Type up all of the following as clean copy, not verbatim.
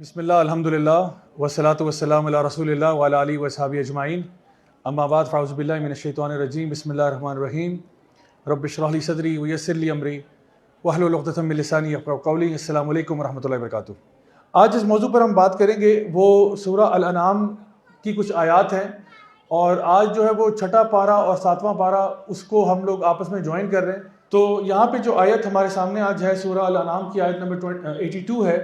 بسم اللہ الحمدللہ والصلاۃ والسلام علی رسول اللہ وعلی آلہ وصحبہ اجمعین اما بعد فاعوذ باللہ من الشیطان الرجیم بسم اللہ الرحمن الرحیم رب اشرح لی صدری ویسر لی امری واحلل عقدۃ من لسانی یفقہوا قولی۔ السلام علیکم ورحمۃ اللہ وبرکاتہ۔ آج جس موضوع پر ہم بات کریں گے وہ سورہ الانعام کی کچھ آیات ہیں، اور آج جو ہے وہ 6واں پارہ اور 7واں پارہ اس کو ہم لوگ آپس میں جوائن کر رہے ہیں۔ تو یہاں پہ جو آیت ہمارے سامنے آج ہے سورہ الانعام کی آیت نمبر 82 ہے،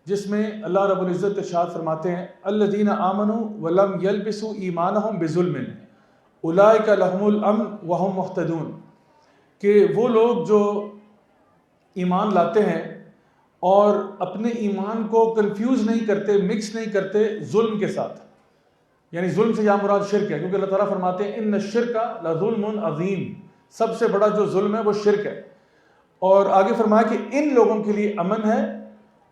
جس میں اللہ رب العزت ارشاد فرماتے ہیں الذین آمنوا ولم یلبسوا ایمانہم بظلم اولئک لہم الامن وہم مہتدون، کہ وہ لوگ جو ایمان لاتے ہیں اور اپنے ایمان کو کنفیوز نہیں کرتے، مکس نہیں کرتے ظلم کے ساتھ، یعنی ظلم سے یہاں مراد شرک ہے، کیونکہ اللہ تعالیٰ فرماتے ہیں ان الشرک لظلم عظیم، سب سے بڑا جو ظلم ہے وہ شرک ہے۔ اور آگے فرمایا کہ ان لوگوں کے لیے امن ہے،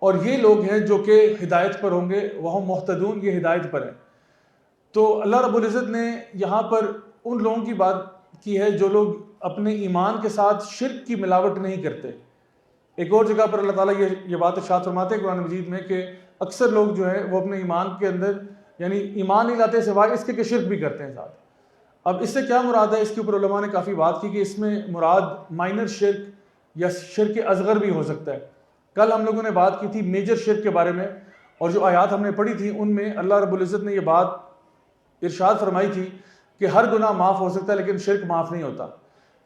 اور یہ لوگ ہیں جو کہ ہدایت پر ہوں گے، وہ محتدون، یہ ہدایت پر ہیں۔ تو اللہ رب العزت نے یہاں پر ان لوگوں کی بات کی ہے جو لوگ اپنے ایمان کے ساتھ شرک کی ملاوٹ نہیں کرتے۔ ایک اور جگہ پر اللہ تعالیٰ یہ بات ارشاد فرماتے ہیں قرآن مجید میں کہ اکثر لوگ جو ہیں وہ اپنے ایمان کے اندر یعنی ایمان نہیں لاتے سوائے اس کے کہ شرک بھی کرتے ہیں ساتھ۔ اب اس سے کیا مراد ہے، اس کے اوپر علماء نے کافی بات کی کہ اس میں مراد مائنر شرک یا شرک اصغر بھی ہو سکتا ہے۔ کل ہم لوگوں نے بات کی تھی میجر شرک کے بارے میں، اور جو آیات ہم نے پڑھی تھی ان میں اللہ رب العزت نے یہ بات ارشاد فرمائی تھی کہ ہر گناہ معاف ہو سکتا ہے لیکن شرک معاف نہیں ہوتا۔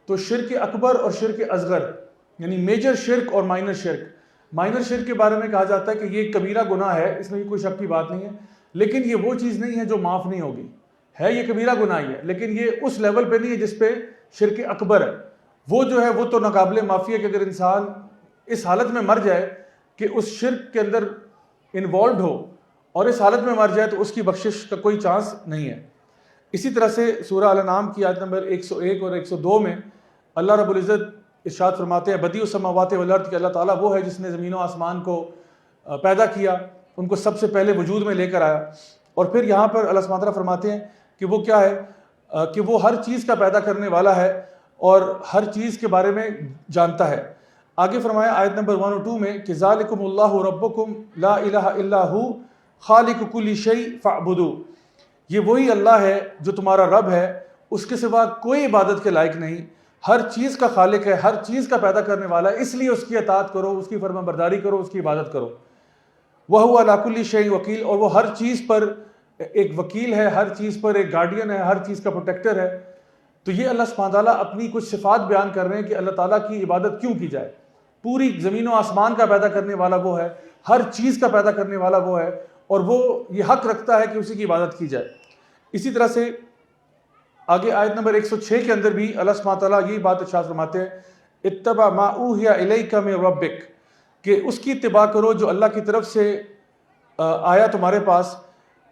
تو شرک اکبر اور شرک اصغر یعنی میجر شرک اور مائنر شرک کے بارے میں کہا جاتا ہے کہ یہ کبیرہ گناہ ہے، اس میں کوئی شک کی بات نہیں ہے، لیکن یہ وہ چیز نہیں ہے جو معاف نہیں ہوگی، ہے یہ کبیرہ گناہ ہی ہے، لیکن یہ اس لیول پہ نہیں ہے جس پہ شرک اکبر ہے۔ وہ جو ہے وہ تو ناقابل معافی ہے کہ اگر انسان اس حالت میں مر جائے کہ اس شرک کے اندر انوالوڈ ہو اور اس حالت میں مر جائے تو اس کی بخشش کا کوئی چانس نہیں ہے۔ اسی طرح سے سورہ الانعام کی آیت نمبر 101 اور 102 میں اللہ رب العزت ارشاد فرماتے ہیں بدیع السماوات والارض، کہ اللہ تعالیٰ وہ ہے جس نے زمین و آسمان کو پیدا کیا، ان کو سب سے پہلے وجود میں لے کر آیا۔ اور پھر یہاں پر اللہ سبحانہ وتعالیٰ فرماتے ہیں کہ وہ کیا ہے، کہ وہ ہر چیز کا پیدا کرنے والا ہے اور ہر چیز کے بارے میں جانتا ہے۔ آگے فرمایا آیت نمبر 102 میں کہ ذالکم اللہ ربکم لا الہ الا ہو خالق کل شیء فاعبدوہ، یہ وہی اللہ ہے جو تمہارا رب ہے، اس کے سوا کوئی عبادت کے لائق نہیں، ہر چیز کا خالق ہے، ہر چیز کا پیدا کرنے والا ہے، اس لیے اس کی اطاعت کرو، اس کی فرما برداری کرو، اس کی عبادت کرو۔ وَهُوَ عَلَىٰ كُلِّ شَيْءٍ وَكِيلٌ، اور وہ ہر چیز پر ایک وکیل ہے، ہر چیز پر ایک گارڈین ہے، ہر چیز کا پروٹیکٹر ہے۔ تو یہ اللہ سبحانہ تعالیٰ اپنی کچھ صفات بیان کر رہے ہیں کہ اللہ تعالیٰ کی عبادت کیوں کی جائے۔ پوری زمین و آسمان کا پیدا کرنے والا وہ ہے، ہر چیز کا پیدا کرنے والا وہ ہے، اور وہ یہ حق رکھتا ہے کہ اسی کی عبادت کی جائے۔ اسی طرح سے آگے آیت نمبر 106 کے اندر بھی اللہ سبحانہ تعالیٰ یہی بات ارشاد فرماتے ہیں اتبع ما اوحی الیک من ربک، کہ اس کی اتباع کرو جو اللہ کی طرف سے آیا تمہارے پاس،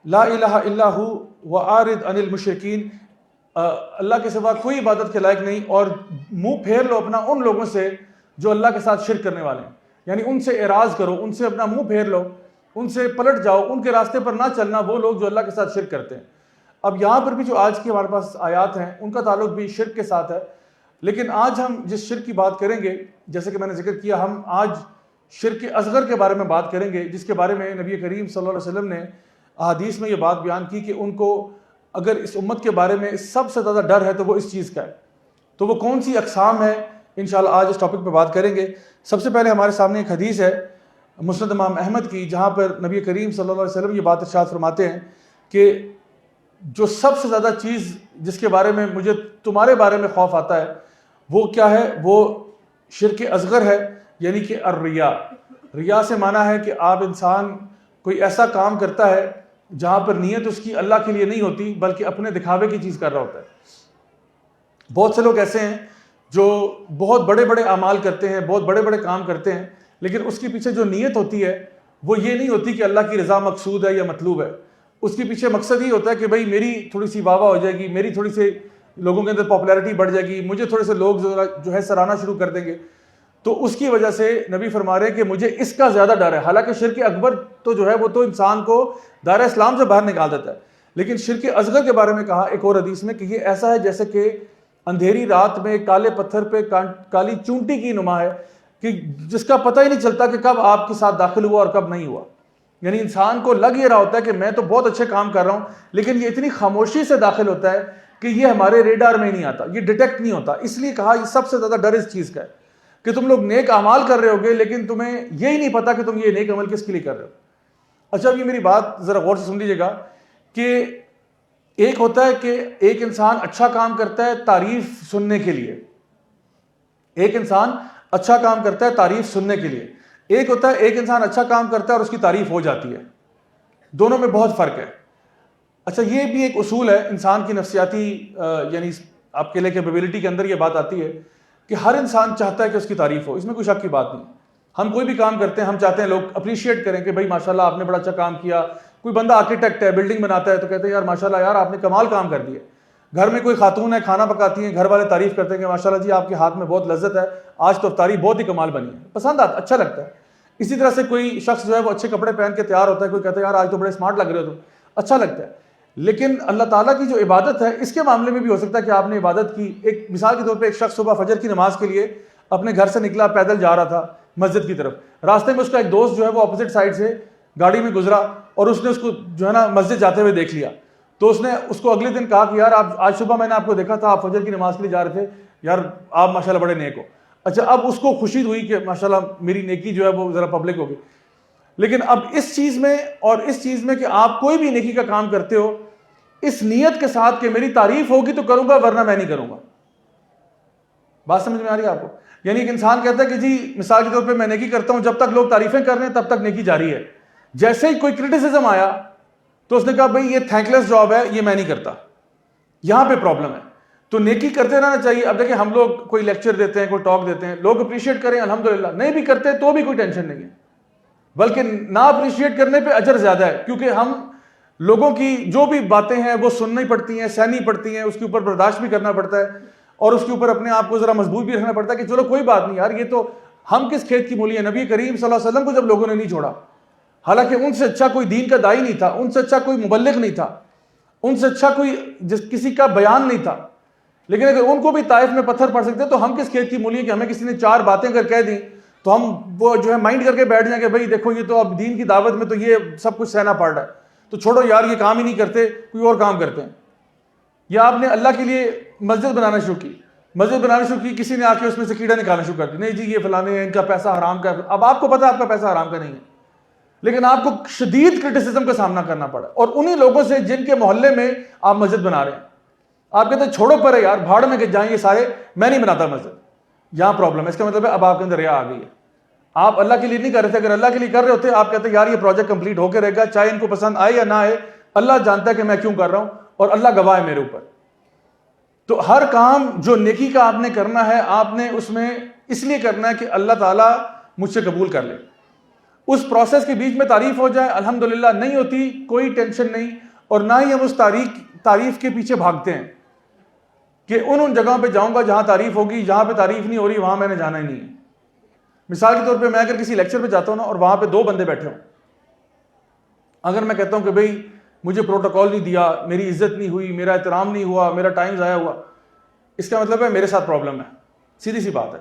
لا الہ الا ہو وَأَعْرِضْ عَنِ الْمُشْرِكِينَ، اللہ کے سوا کوئی عبادت کے لائق نہیں، اور منہ پھیر لو اپنا ان لوگوں سے جو اللہ کے ساتھ شرک کرنے والے ہیں، یعنی ان سے اعراض کرو، ان سے اپنا منہ پھیر لو، ان سے پلٹ جاؤ، ان کے راستے پر نہ چلنا، وہ لوگ جو اللہ کے ساتھ شرک کرتے ہیں۔ اب یہاں پر بھی جو آج کی ہمارے پاس آیات ہیں ان کا تعلق بھی شرک کے ساتھ ہے، لیکن آج ہم جس شرک کی بات کریں گے، جیسے کہ میں نے ذکر کیا، ہم آج شرک اصغر کے بارے میں بات کریں گے، جس کے بارے میں نبی کریم صلی اللہ علیہ وسلم نے احادیث میں یہ بات بیان کی کہ ان کو اگر اس امت کے بارے میں سب سے زیادہ ڈر ہے تو وہ اس چیز کا ہے۔ تو وہ کون سی اقسام ہے، انشاءاللہ آج اس ٹاپک پہ بات کریں گے۔ سب سے پہلے ہمارے سامنے ایک حدیث ہے مسند امام احمد کی، جہاں پر نبی کریم صلی اللہ علیہ وسلم یہ بات ارشاد فرماتے ہیں کہ جو سب سے زیادہ چیز جس کے بارے میں مجھے تمہارے بارے میں خوف آتا ہے وہ کیا ہے، وہ شرک اصغر ہے، یعنی کہ الریا۔ ریا سے معنی ہے کہ آپ انسان کوئی ایسا کام کرتا ہے جہاں پر نیت اس کی اللہ کے لیے نہیں ہوتی بلکہ اپنے دکھاوے کی چیز کر رہا ہوتا ہے۔ بہت سے لوگ ایسے ہیں جو بہت بڑے بڑے اعمال کرتے ہیں، بہت بڑے بڑے کام کرتے ہیں، لیکن اس کے پیچھے جو نیت ہوتی ہے وہ یہ نہیں ہوتی کہ اللہ کی رضا مقصود ہے یا مطلوب ہے۔ اس کے پیچھے مقصد ہی ہوتا ہے کہ بھئی میری تھوڑی سی واہ واہ ہو جائے گی، میری تھوڑی سی لوگوں کے اندر پاپولیرٹی بڑھ جائے گی، مجھے تھوڑے سے لوگ جو ہے سراہنا شروع کر دیں گے۔ تو اس کی وجہ سے نبی فرما رہے ہیں کہ مجھے اس کا زیادہ ڈر ہے۔ حالانکہ شرک اکبر تو جو ہے وہ تو انسان کو دائرہ اسلام سے باہر نکال دیتا ہے، لیکن شرک اصغر کے بارے میں کہا ایک اور حدیث میں کہ یہ ایسا ہے جیسے کہ اندھیری رات میں کالے پتھر پہ کالی چونٹی کی نما ہے، کہ جس کا پتہ ہی نہیں چلتا کہ کب آپ کے ساتھ داخل ہوا اور کب نہیں ہوا۔ یعنی انسان کو لگ یہ رہا ہوتا ہے کہ میں تو بہت اچھے کام کر رہا ہوں، لیکن یہ اتنی خاموشی سے داخل ہوتا ہے کہ یہ ہمارے ریڈار میں نہیں آتا، یہ ڈیٹیکٹ نہیں ہوتا. اس لیے کہا یہ سب سے زیادہ ڈر اس چیز کا ہے کہ تم لوگ نیک اعمال کر رہے ہوگے لیکن تمہیں یہی نہیں پتا کہ تم یہ نیک عمل کس کے لیے کر رہے ہو. اچھا اب یہ میری بات ذرا غور سے سن لیجیے گا کہ ایک ہوتا ہے کہ ایک انسان اچھا کام کرتا ہے تعریف سننے کے لیے، ایک انسان اچھا کام کرتا ہے تعریف سننے کے لیے، ایک ہوتا ہے ایک انسان اچھا کام کرتا ہے اور اس کی تعریف ہو جاتی ہے. دونوں میں بہت فرق ہے. اچھا یہ بھی ایک اصول ہے انسان کی نفسیاتی یعنی آپ کے لیے کیپیبلٹی کے اندر یہ بات آتی ہے کہ ہر انسان چاہتا ہے کہ اس کی تعریف ہو، اس میں کوئی شک کی بات نہیں. ہم کوئی بھی کام کرتے ہیں ہم چاہتے ہیں لوگ اپریشیٹ کریں کہ بھائی ماشاءاللہ آپ نے بڑا اچھا کام کیا. کوئی بندہ آرکیٹیکٹ ہے بلڈنگ بناتا ہے تو کہتے ہیں یار ماشاءاللہ یار آپ نے کمال کام کر دیا. گھر میں کوئی خاتون ہے کھانا پکاتی ہیں، گھر والے تعریف کرتے ہیں کہ ماشاءاللہ جی آپ کے ہاتھ میں بہت لذت ہے، آج تو افطاری بہت ہی کمال بنی ہے، پسند آتا، اچھا لگتا ہے. اسی طرح سے کوئی شخص جو ہے وہ اچھے کپڑے پہن کے تیار ہوتا ہے، کوئی کہتا ہے یار آج تو بڑے اسمارٹ لگ رہے ہو، تو اچھا لگتا ہے. لیکن اللہ تعالیٰ کی جو عبادت ہے اس کے معاملے میں بھی ہو سکتا ہے کہ آپ نے عبادت کی. ایک مثال کے طور پہ ایک شخص صبح فجر کی نماز کے لیے اپنے گھر سے نکلا، پیدل جا رہا تھا مسجد کی طرف. راستے میں اس کا ایک دوست جو ہے وہ اپوزٹ سائڈ سے گاڑی میں گزرا اور اس نے اس کو جو ہے نا مسجد جاتے ہوئے دیکھ لیا. تو اس نے اس کو اگلے دن کہا کہ یار آپ آج صبح میں نے آپ کو دیکھا تھا، آپ فجر کی نماز کے لیے جا رہے تھے، یار آپ ماشاءاللہ بڑے نیک ہو. اچھا اب اس کو خوشی ہوئی کہ ماشاءاللہ میری نیکی جو ہے وہ ذرا پبلک ہوگی. لیکن اب اس چیز میں اور اس چیز میں کہ آپ کوئی بھی نیکی کا کام کرتے ہو اس نیت کے ساتھ کہ میری تعریف ہوگی تو کروں گا ورنہ میں نہیں کروں گا. بات سمجھ میں آ رہی ہے آپ کو؟ یعنی ایک انسان کہتا ہے کہ جی مثال کے طور پہ میں نیکی کرتا ہوں، جب تک لوگ تعریفیں کر رہے ہیں تب تک نیکی جاری ہے. جیسے ہی کوئی کرٹیسزم آیا تو اس نے کہا بھائی یہ تھینک لیس جاب ہے، یہ میں نہیں کرتا. یہاں پہ پرابلم ہے. تو نیکی کرتے رہنا چاہیے. اب دیکھیں ہم لوگ کوئی لیکچر دیتے ہیں، کوئی ٹاک دیتے ہیں، لوگ اپریشیٹ کریں الحمدللہ، نہیں بھی کرتے تو بھی کوئی ٹینشن نہیں ہے، بلکہ نہ اپریشیٹ کرنے پہ اجر زیادہ ہے. کیونکہ ہم لوگوں کی جو بھی باتیں ہیں وہ سننی پڑتی ہیں، سہنی پڑتی ہیں، اس کے اوپر برداشت بھی کرنا پڑتا ہے اور اس کے اوپر اپنے آپ کو ذرا مضبوط بھی رکھنا پڑتا ہے کہ چلو کوئی بات نہیں یار، یہ تو ہم کس کھیت کی مولی ہیں. نبی کریم صلی اللہ علیہ وسلم کو جب لوگوں نے نہیں چھوڑا، حالانکہ ان سے اچھا کوئی دین کا داعی نہیں تھا، ان سے اچھا کوئی مبلغ نہیں تھا، ان سے اچھا کوئی کسی کا بیان نہیں تھا، لیکن اگر ان کو بھی طائف میں پتھر پڑ سکتے تو ہم کس کھیت کی مولی ہیں کہ ہمیں کسی نے چار باتیں اگر کہہ دیں تو ہم وہ جو ہے مائنڈ کر کے بیٹھ جائیں کہ بھائی دیکھو یہ تو اب دین کی دعوت میں تو یہ سب کچھ سہنا پڑ رہا ہے، تو چھوڑو یار یہ کام ہی نہیں کرتے، کوئی اور کام کرتے ہیں. یا آپ نے اللہ کے لیے مسجد بنانا شروع کی، مسجد بنانا شروع کی، کسی نے آ کے اس میں سے کیڑا نکالنا شروع کر دی، نہیں جی یہ فلانے ہیں، ان کا پیسہ حرام کا ہے. اب آپ کو پتا آپ کا پیسہ حرام کا نہیں ہے، لیکن آپ کو شدید کرٹیسزم کا سامنا کرنا پڑا اور انہی لوگوں سے جن کے محلے میں آپ مسجد بنا رہے ہیں. آپ کہتے ہیں چھوڑو پرے یار، بھاڑ میں کہ جائیں یہ سارے، میں نہیں بناتا مسجد. یہاں پرابلم ہے. اس کا مطلب ہے اب آپ کے اندر ریا آ گئی ہے. آپ اللہ کے لیے نہیں کر رہے تھے، اگر اللہ کے لیے کر رہے ہوتے آپ کہتے ہیں یار یہ پروجیکٹ کمپلیٹ ہو کے رہے گا، چاہے ان کو پسند آئے یا نہ آئے، اللہ جانتا ہے کہ میں کیوں کر رہا ہوں اور اللہ گواہ ہے میرے اوپر. تو ہر کام جو نیکی کا آپ نے کرنا ہے آپ نے اس میں اس لیے کرنا ہے کہ اللہ تعالیٰ مجھ سے قبول کر لے. اس پروسیس کے بیچ میں تعریف ہو جائے الحمدللہ، نہیں ہوتی کوئی ٹینشن نہیں، اور نہ ہی ہم اس تعریف کے پیچھے بھاگتے ہیں کہ ان جگہوں پہ جاؤں گا جہاں تعریف ہوگی، جہاں پہ تعریف نہیں ہو رہی وہاں میں نے جانا ہی نہیں ہے. مثال کے طور پہ میں اگر کسی لیکچر پہ جاتا ہوں نا اور وہاں پہ دو بندے بیٹھے ہوں، اگر میں کہتا ہوں کہ بھئی مجھے پروٹوکول نہیں دیا، میری عزت نہیں ہوئی، میرا احترام نہیں ہوا، میرا ٹائم ضائع ہوا، اس کا مطلب ہے میرے ساتھ پرابلم ہے. سیدھی سی بات ہے،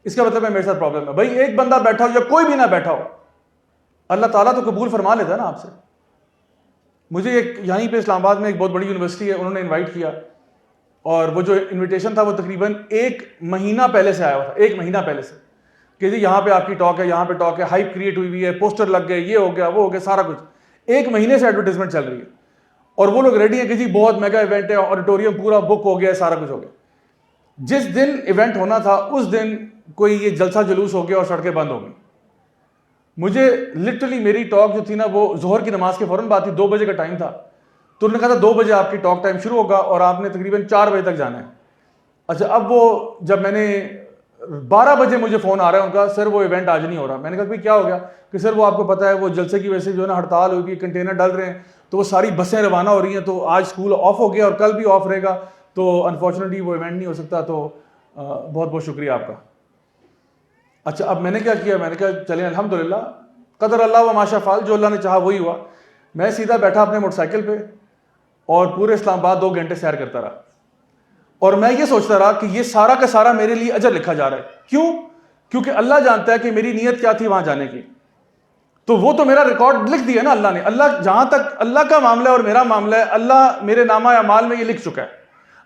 اس کا مطلب ہے میرے ساتھ پرابلم ہے. بھائی ایک بندہ بیٹھا ہو یا کوئی بھی نہ بیٹھا ہو، اللہ تعالیٰ تو قبول فرما لیتا ہے نا آپ سے. مجھے ایک یہیں پہ اسلام آباد میں ایک بہت بڑی یونیورسٹی ہے، انہوں نے انوائٹ کیا اور وہ جو انویٹیشن تھا وہ تقریباً 1 مہینہ پہلے سے آیا ہوا تھا، 1 مہینہ پہلے سے کہ جی یہاں پہ آپ کی ٹاک ہے، یہاں پہ ٹاک ہے، ہائپ کریٹ ہوئی ہوئی ہے، پوسٹر لگ گئے، یہ ہو گیا وہ ہو گیا، سارا کچھ 1 مہینے سے ایڈورٹیزمنٹ چل رہی ہے اور وہ لوگ ریڈی ہیں کہ جی بہت میگا ایونٹ ہے، آڈیٹوریم پورا بک ہو گیا، سارا کچھ ہو گیا. جس دن ایونٹ ہونا تھا اس دن کوئی یہ جلسہ جلوس ہو گیا اور سڑکیں بند ہو گئی. مجھے لٹرلی میری ٹاک جو تھی نا وہ ظہر کی نماز کے فوراً بعد تھی، 2 بجے کا ٹائم تھا، تو انہوں نے کہا تھا 2 بجے آپ کی ٹاک ٹائم شروع ہوگا اور آپ نے تقریباً 4 بجے تک جانا ہے. اچھا اب وہ جب میں نے 12 بجے مجھے فون آ رہا ہے ان کا، سر وہ ایونٹ آج نہیں ہو رہا. میں نے کہا بھائی کیا ہو گیا؟ کہ سر وہ آپ کو پتہ ہے وہ جلسے کی وجہ سے جو ہے نا ہڑتال ہوگی، کنٹینر ڈل رہے ہیں تو وہ ساری بسیں روانہ ہو رہی ہیں، تو آج اسکول آف ہو گیا اور کل بھی آف رہے گا، تو انفارچونیٹلی وہ ایونٹ نہیں ہو سکتا. تو بہت بہت شکریہ آپ کا. اچھا اب میں نے کیا کیا، میں نے کہا چلیں الحمدللہ قدر اللہ و ما شاء فعل، جو اللہ نے چاہا وہی ہوا. میں سیدھا بیٹھا اپنے موٹر سائیکل پہ اور پورے اسلام آباد 2 گھنٹے سیر کرتا رہا اور میں یہ سوچتا رہا کہ یہ سارا کا سارا میرے لیے اجر لکھا جا رہا ہے. کیوں؟ کیونکہ اللہ جانتا ہے کہ میری نیت کیا تھی وہاں جانے کی. تو وہ تو میرا ریکارڈ لکھ دیا نا اللہ نے. اللہ جہاں تک اللہ کا معاملہ ہے اور میرا معاملہ ہے, اللہ میرے نامہ اعمال میں یہ لکھ چکا ہے.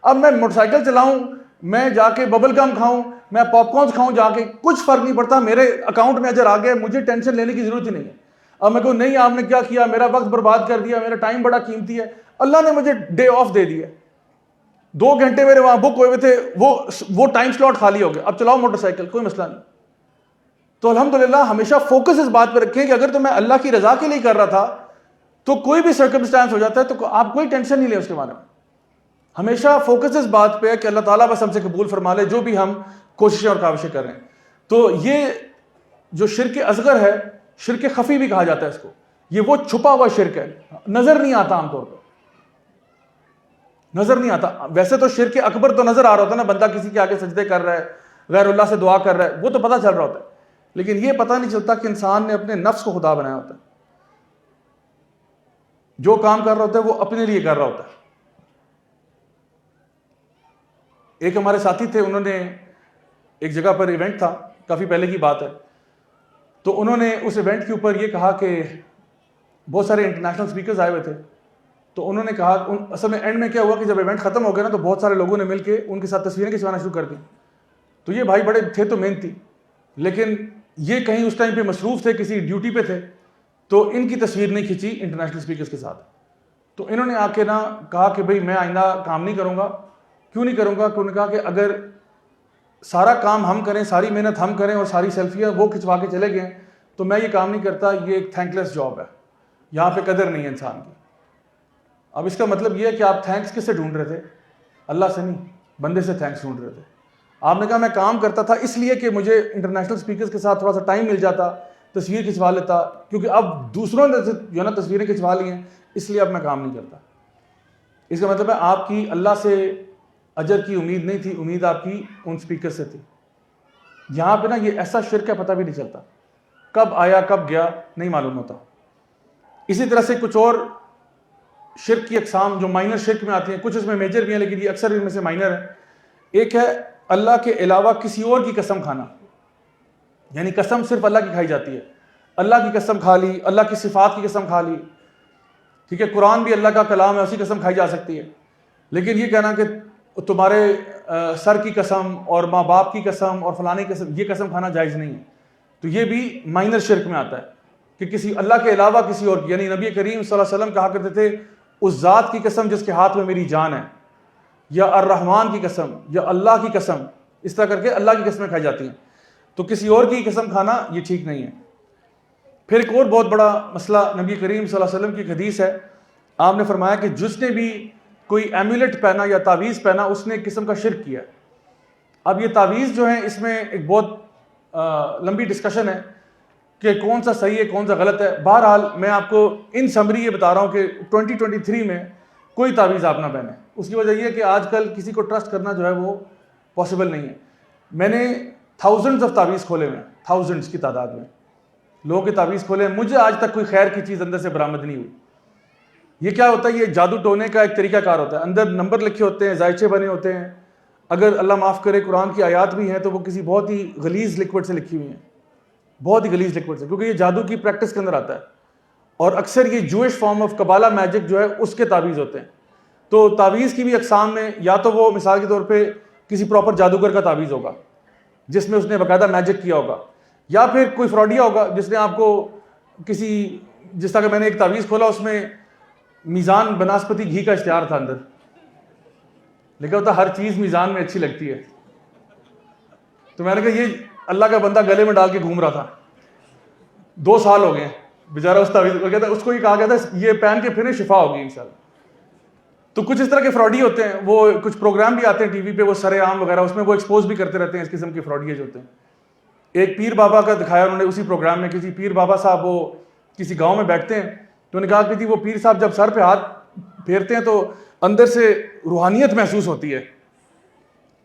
اب میں موٹر سائیکل چلاؤں, میں جا کے ببل گم کھاؤں, میں پاپ کارنس کھاؤں جا کے, کچھ فرق نہیں پڑتا, میرے اکاؤنٹ میں اجر آ گیا, مجھے ٹینشن لینے کی ضرورت ہی نہیں ہے. اب میں کہوں نہیں آپ نے کیا کیا, میرا وقت برباد کر دیا, میرا ٹائم بڑا قیمتی ہے, اللہ نے مجھے ڈے آف دے دیا, 2 گھنٹے میرے وہاں بک ہوئے ہوئے تھے, وہ ٹائم سلاٹ خالی ہو گیا, اب چلاؤ موٹر سائیکل, کوئی مسئلہ نہیں. تو الحمدللہ ہمیشہ فوکس اس بات پہ رکھیں کہ اگر تو میں اللہ کی رضا کے لیے کر رہا تھا تو کوئی بھی سرکمسٹانس ہو جاتا ہے تو آپ کوئی ٹینشن نہیں لیں اس کے بارے میں. ہمیشہ فوکس اس بات پہ ہے کہ اللہ تعالیٰ بس ہم سے قبول فرما لے جو بھی ہم کوششیں اور کاوشیں کر رہے ہیں. تو یہ جو شرک اصغر ہے, شرک خفی بھی کہا جاتا ہے اس کو, یہ وہ چھپا ہوا شرک ہے, نظر نہیں آتا, عام طور پر نظر نہیں آتا. ویسے تو شرک اکبر تو نظر آ رہا ہوتا ہے نا, بندہ کسی کے آگے سجدے کر رہا ہے, غیر اللہ سے دعا کر رہا ہے, وہ تو پتہ چل رہا ہوتا ہے, لیکن یہ پتہ نہیں چلتا کہ انسان نے اپنے نفس کو خدا بنایا ہوتا ہے. جو کام کر رہا ہوتا ہے وہ اپنے لیے کر رہا ہوتا ہے. ایک ہمارے ساتھی تھے, انہوں نے ایک جگہ پر ایونٹ تھا, کافی پہلے کی بات ہے, تو انہوں نے اس ایونٹ کے اوپر یہ کہا کہ بہت سارے انٹرنیشنل اسپیکرز آئے ہوئے تھے, تو انہوں نے کہا, اصل میں اینڈ میں کیا ہوا کہ جب ایونٹ ختم ہو گیا نا تو بہت سارے لوگوں نے مل کے ان کے ساتھ تصویریں کھنچوانا شروع کر دی. تو یہ بھائی بڑے تھے تو محنتی, لیکن یہ کہیں اس ٹائم پہ مصروف تھے, کسی ڈیوٹی پہ تھے, تو ان کی تصویر نہیں کھینچی انٹرنیشنل اسپیکرز کے ساتھ. تو انہوں نے آ کے نا کہا کہ بھئی میں آئندہ کام نہیں کروں گا. کیوں نہیں کروں گا؟ کہ انہوں نے کہا کہ اگر سارا کام ہم کریں, ساری محنت ہم کریں اور ساری سیلفیاں وہ کھنچوا کے چلے گئے تو میں یہ کام نہیں کرتا, یہ ایک تھینک لیس جاب ہے, یہاں پہ قدر نہیں ہے انسان کی. اب اس کا مطلب یہ ہے کہ آپ تھینکس کس سے ڈھونڈ رہے تھے؟ اللہ سے نہیں, بندے سے تھینکس ڈھونڈ رہے تھے. آپ نے کہا میں کام کرتا تھا اس لیے کہ مجھے انٹرنیشنل اسپیکرز کے ساتھ تھوڑا سا ٹائم مل جاتا, تصویر کھنچوا لیتا, کیونکہ اب دوسروں نے جو ہے نا تصویریں کھنچوا لی ہیں, اس لیے اب میں کام نہیں کرتا. اس کا مطلب ہے آپ کی اللہ سے اجر کی امید نہیں تھی, امید آپ کی ان اسپیکر سے تھی. یہاں پہ نا یہ ایسا شرک ہے پتہ بھی نہیں چلتا, کب آیا کب گیا نہیں معلوم ہوتا. اسی طرح سے کچھ اور شرک کی اقسام جو مائنر شرک میں آتی ہیں, کچھ اس میں میجر بھی ہیں لیکن یہ اکثر ان میں سے مائنر ہے. ایک ہے اللہ کے علاوہ کسی اور کی قسم کھانا, یعنی قسم صرف اللہ کی کھائی جاتی ہے. اللہ کی قسم کھا لی, اللہ کی صفات کی قسم کھا لی, ٹھیک ہے, قرآن بھی اللہ کا کلام ہے, اسی قسم کھائی جا سکتی ہے. لیکن یہ کہنا کہ تمہارے سر کی قسم اور ماں باپ کی قسم اور فلانے کی قسم, یہ قسم کھانا جائز نہیں ہے. تو یہ بھی مائنر شرک میں آتا ہے کہ کسی اللہ کے علاوہ کسی اور کی, یعنی نبی کریم صلی اللہ علیہ وسلم کہا کرتے تھے اس ذات کی قسم جس کے ہاتھ میں میری جان ہے, یا الرحمن کی قسم, یا اللہ کی قسم, اس طرح کر کے اللہ کی قسمیں کھائی جاتی ہیں. تو کسی اور کی قسم کھانا یہ ٹھیک نہیں ہے. پھر ایک اور بہت بڑا مسئلہ نبی کریم صلی اللہ علیہ وسلم کی ایک حدیث ہے, آپ نے فرمایا کہ جس نے بھی کوئی ایمولیٹ پہنا یا تعویذ پہنا اس نے ایک قسم کا شرک کیا. اب یہ تعویذ جو ہیں اس میں ایک بہت لمبی ڈسکشن ہے کہ کون سا صحیح ہے کون سا غلط ہے. بہرحال میں آپ کو ان سمری یہ بتا رہا ہوں کہ 2023 میں کوئی تعویذ آپ نہ پہنیں. اس کی وجہ یہ ہے کہ آج کل کسی کو ٹرسٹ کرنا جو ہے وہ پاسبل نہیں ہے. میں نے تھاؤزنڈز آف تعویذ کھولے ہوئے ہیں, تھاؤزنڈز کی تعداد میں لوگوں کے تعویذ کھولے ہیں, مجھے آج تک کوئی خیر کی چیز اندر سے برآمد نہیں ہوئی. یہ کیا ہوتا ہے؟ یہ جادو ٹونے کا ایک طریقہ کار ہوتا ہے. اندر نمبر لکھے ہوتے ہیں, ذائچے بنے ہوتے ہیں, اگر اللہ معاف کرے قرآن کی آیات بھی ہیں تو وہ کسی بہت ہی غلیظ لکوڈ سے لکھی ہوئی ہیں, بہت ہی غلیظ لکوڈ سے, کیونکہ یہ جادو کی پریکٹس کے اندر آتا ہے. اور اکثر یہ جوئش فارم آف قبالہ میجک جو ہے اس کے تعویذ ہوتے ہیں. تو تعویذ کی بھی اقسام میں یا تو وہ مثال کے طور پہ کسی پراپر جادوگر کا تعویذ ہوگا جس میں اس نے باقاعدہ میجک کیا ہوگا, یا پھر کوئی فراڈیا ہوگا جس نے آپ کو کسی, جس طرح کہ میں نے ایک تعویذ کھولا اس میں میزان بناسپتی گھی کا اشتہار تھا اندر, لکھا ہوتا ہر چیز میزان میں اچھی لگتی ہے. تو میں نے کہا یہ اللہ کا بندہ گلے میں ڈال کے گھوم رہا تھا, 2 سال ہو گئے بیچارہ اس تعویذ کو, کہتا اس کو یہ کہا گیا تھا یہ پہن کے پھر شفا ہوگی انشاءاللہ. تو کچھ اس طرح کے فراڈی ہوتے ہیں, وہ کچھ پروگرام بھی آتے ہیں ٹی وی پہ, وہ سر عام وغیرہ, اس میں وہ ایکسپوز بھی کرتے رہتے ہیں اس قسم کے فراڈیے جو ہوتے ہیں. ایک پیر بابا کا دکھایا انہوں نے اسی پروگرام میں, کسی پیر بابا صاحب وہ کسی گاؤں میں بیٹھتے ہیں, تو انہوں نے کہا کہ جی وہ پیر صاحب جب سر پہ ہاتھ پھیرتے ہیں تو اندر سے روحانیت محسوس ہوتی ہے.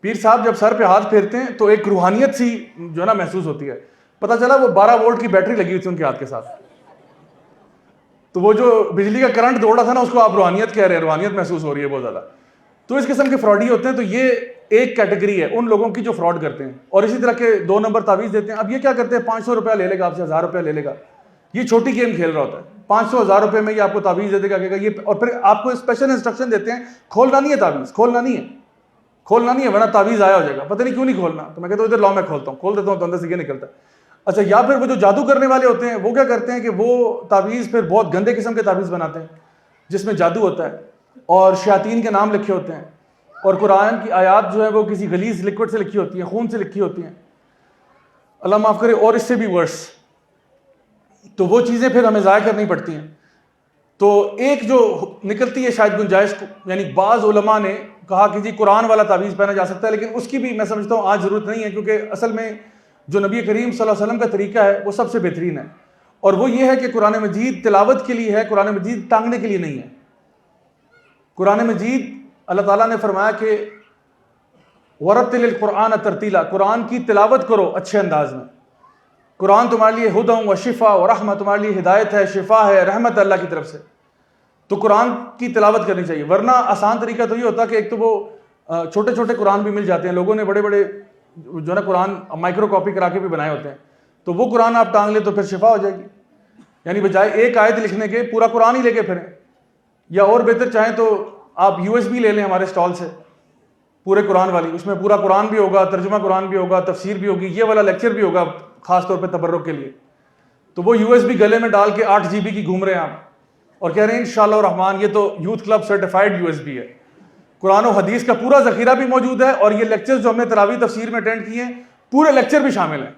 پیر صاحب جب سر پہ ہاتھ پھیرتے ہیں تو ایک روحانیت سی جو ہے نا محسوس ہوتی ہے. پتہ چلا وہ 12 وولٹ کی بیٹری لگی ہوئی تھی ان کے ہاتھ کے ساتھ, تو وہ جو بجلی کا کرنٹ دوڑ رہا تھا نا اس کو آپ روحانیت کہہ رہے ہیں, روحانیت محسوس ہو رہی ہے بہت زیادہ. تو اس قسم کے فراڈی ہوتے ہیں. تو یہ ایک کیٹیگری ہے ان لوگوں کی جو فراڈ کرتے ہیں, اور اسی طرح کے 2 نمبر تعویذ دیتے ہیں. اب یہ کیا کرتے ہیں, 500 روپیہ لے لے گا آپ سے, 1000 روپیہ لے لے گا, یہ چھوٹی گیم کھیل رہا ہوتا ہے. 500,000 روپے میں یہ آپ کو تعویذ دے دے گا کہ یہ, اور پھر آپ کو اسپیشل انسٹرکشن دیتے ہیں کھولنا نہیں ہے تعویذ, کھولنا نہیں ہے ورنہ تعویذ آیا ہو جائے گا. پتہ نہیں کیوں نہیں کھولنا, تو میں کہتا ہوں ادھر لاؤ میں کھولتا ہوں, کھول دیتا ہوں تو اندر سے یہ نکلتا ہے. اچھا, یا پھر وہ جو جادو کرنے والے ہوتے ہیں وہ کیا کرتے ہیں کہ وہ تعویذ پھر بہت گندے قسم کے تعویذ بناتے ہیں جس میں جادو ہوتا ہے اور شیاطین کے نام لکھے ہوتے ہیں, اور قرآن کی آیات جو ہے وہ کسی غلیظ لکوڈ سے لکھی ہوتی ہیں, خون سے لکھی ہوتی ہیں, اللہ معاف کرے, اور اس سے بھی ورس. تو وہ چیزیں پھر ہمیں ضائع کرنی پڑتی ہیں. تو ایک جو نکلتی ہے شاید گنجائش, یعنی بعض علماء نے کہا کہ جی قرآن والا تعویذ پہنا جا سکتا ہے, لیکن اس کی بھی میں سمجھتا ہوں آج ضرورت نہیں ہے, کیونکہ اصل میں جو نبی کریم صلی اللہ علیہ وسلم کا طریقہ ہے وہ سب سے بہترین ہے, اور وہ یہ ہے کہ قرآن مجید تلاوت کے لیے ہے, قرآن مجید ٹانگنے کے لیے نہیں ہے. قرآن مجید اللہ تعالیٰ نے فرمایا کہ وَرَتِّلِ الْقُرْآنَ تَرْتِیلًا, قرآن کی تلاوت کرو اچھے انداز میں. قرآن تمہارے لیے ہدیٰ و شفا و رحمہ, تمہارے لیے ہدایت ہے, شفا ہے, رحمت ہے اللہ کی طرف سے. تو قرآن کی تلاوت کرنی چاہیے, ورنہ آسان طریقہ تو یہ ہوتا کہ ایک تو وہ چھوٹے چھوٹے قرآن بھی مل جاتے ہیں, لوگوں نے بڑے بڑے جو نا قرآن مائکرو کاپی کرا کے بھی بنائے ہوتے ہیں, تو وہ قرآن آپ ٹانگ لیں تو پھر شفا ہو جائے گی. یعنی بجائے ایک آیت لکھنے کے پورا قرآن ہی لے کے پھریں, یا اور بہتر چاہیں تو آپ USB لے لیں ہمارے اسٹال سے پورے قرآن والی, اس میں پورا قرآن بھی ہوگا, ترجمہ قرآن بھی ہوگا, تفسیر بھی ہوگی, یہ والا لیکچر بھی ہوگا خاص طور پہ تبرک کے لیے. تو وہ USB گلے میں ڈال کے 8 GB کی گھوم رہے ہیں آپ اور کہہ رہے ہیں انشاءاللہ الرحمن یہ تو یوتھ کلب سرٹیفائڈ USB ہے. قرآن و حدیث کا پورا ذخیرہ بھی موجود ہے, اور یہ لیکچر جو ہم نے تراویح تفسیر میں اٹینڈ کیے ہیں پورے لیکچر بھی شامل ہیں.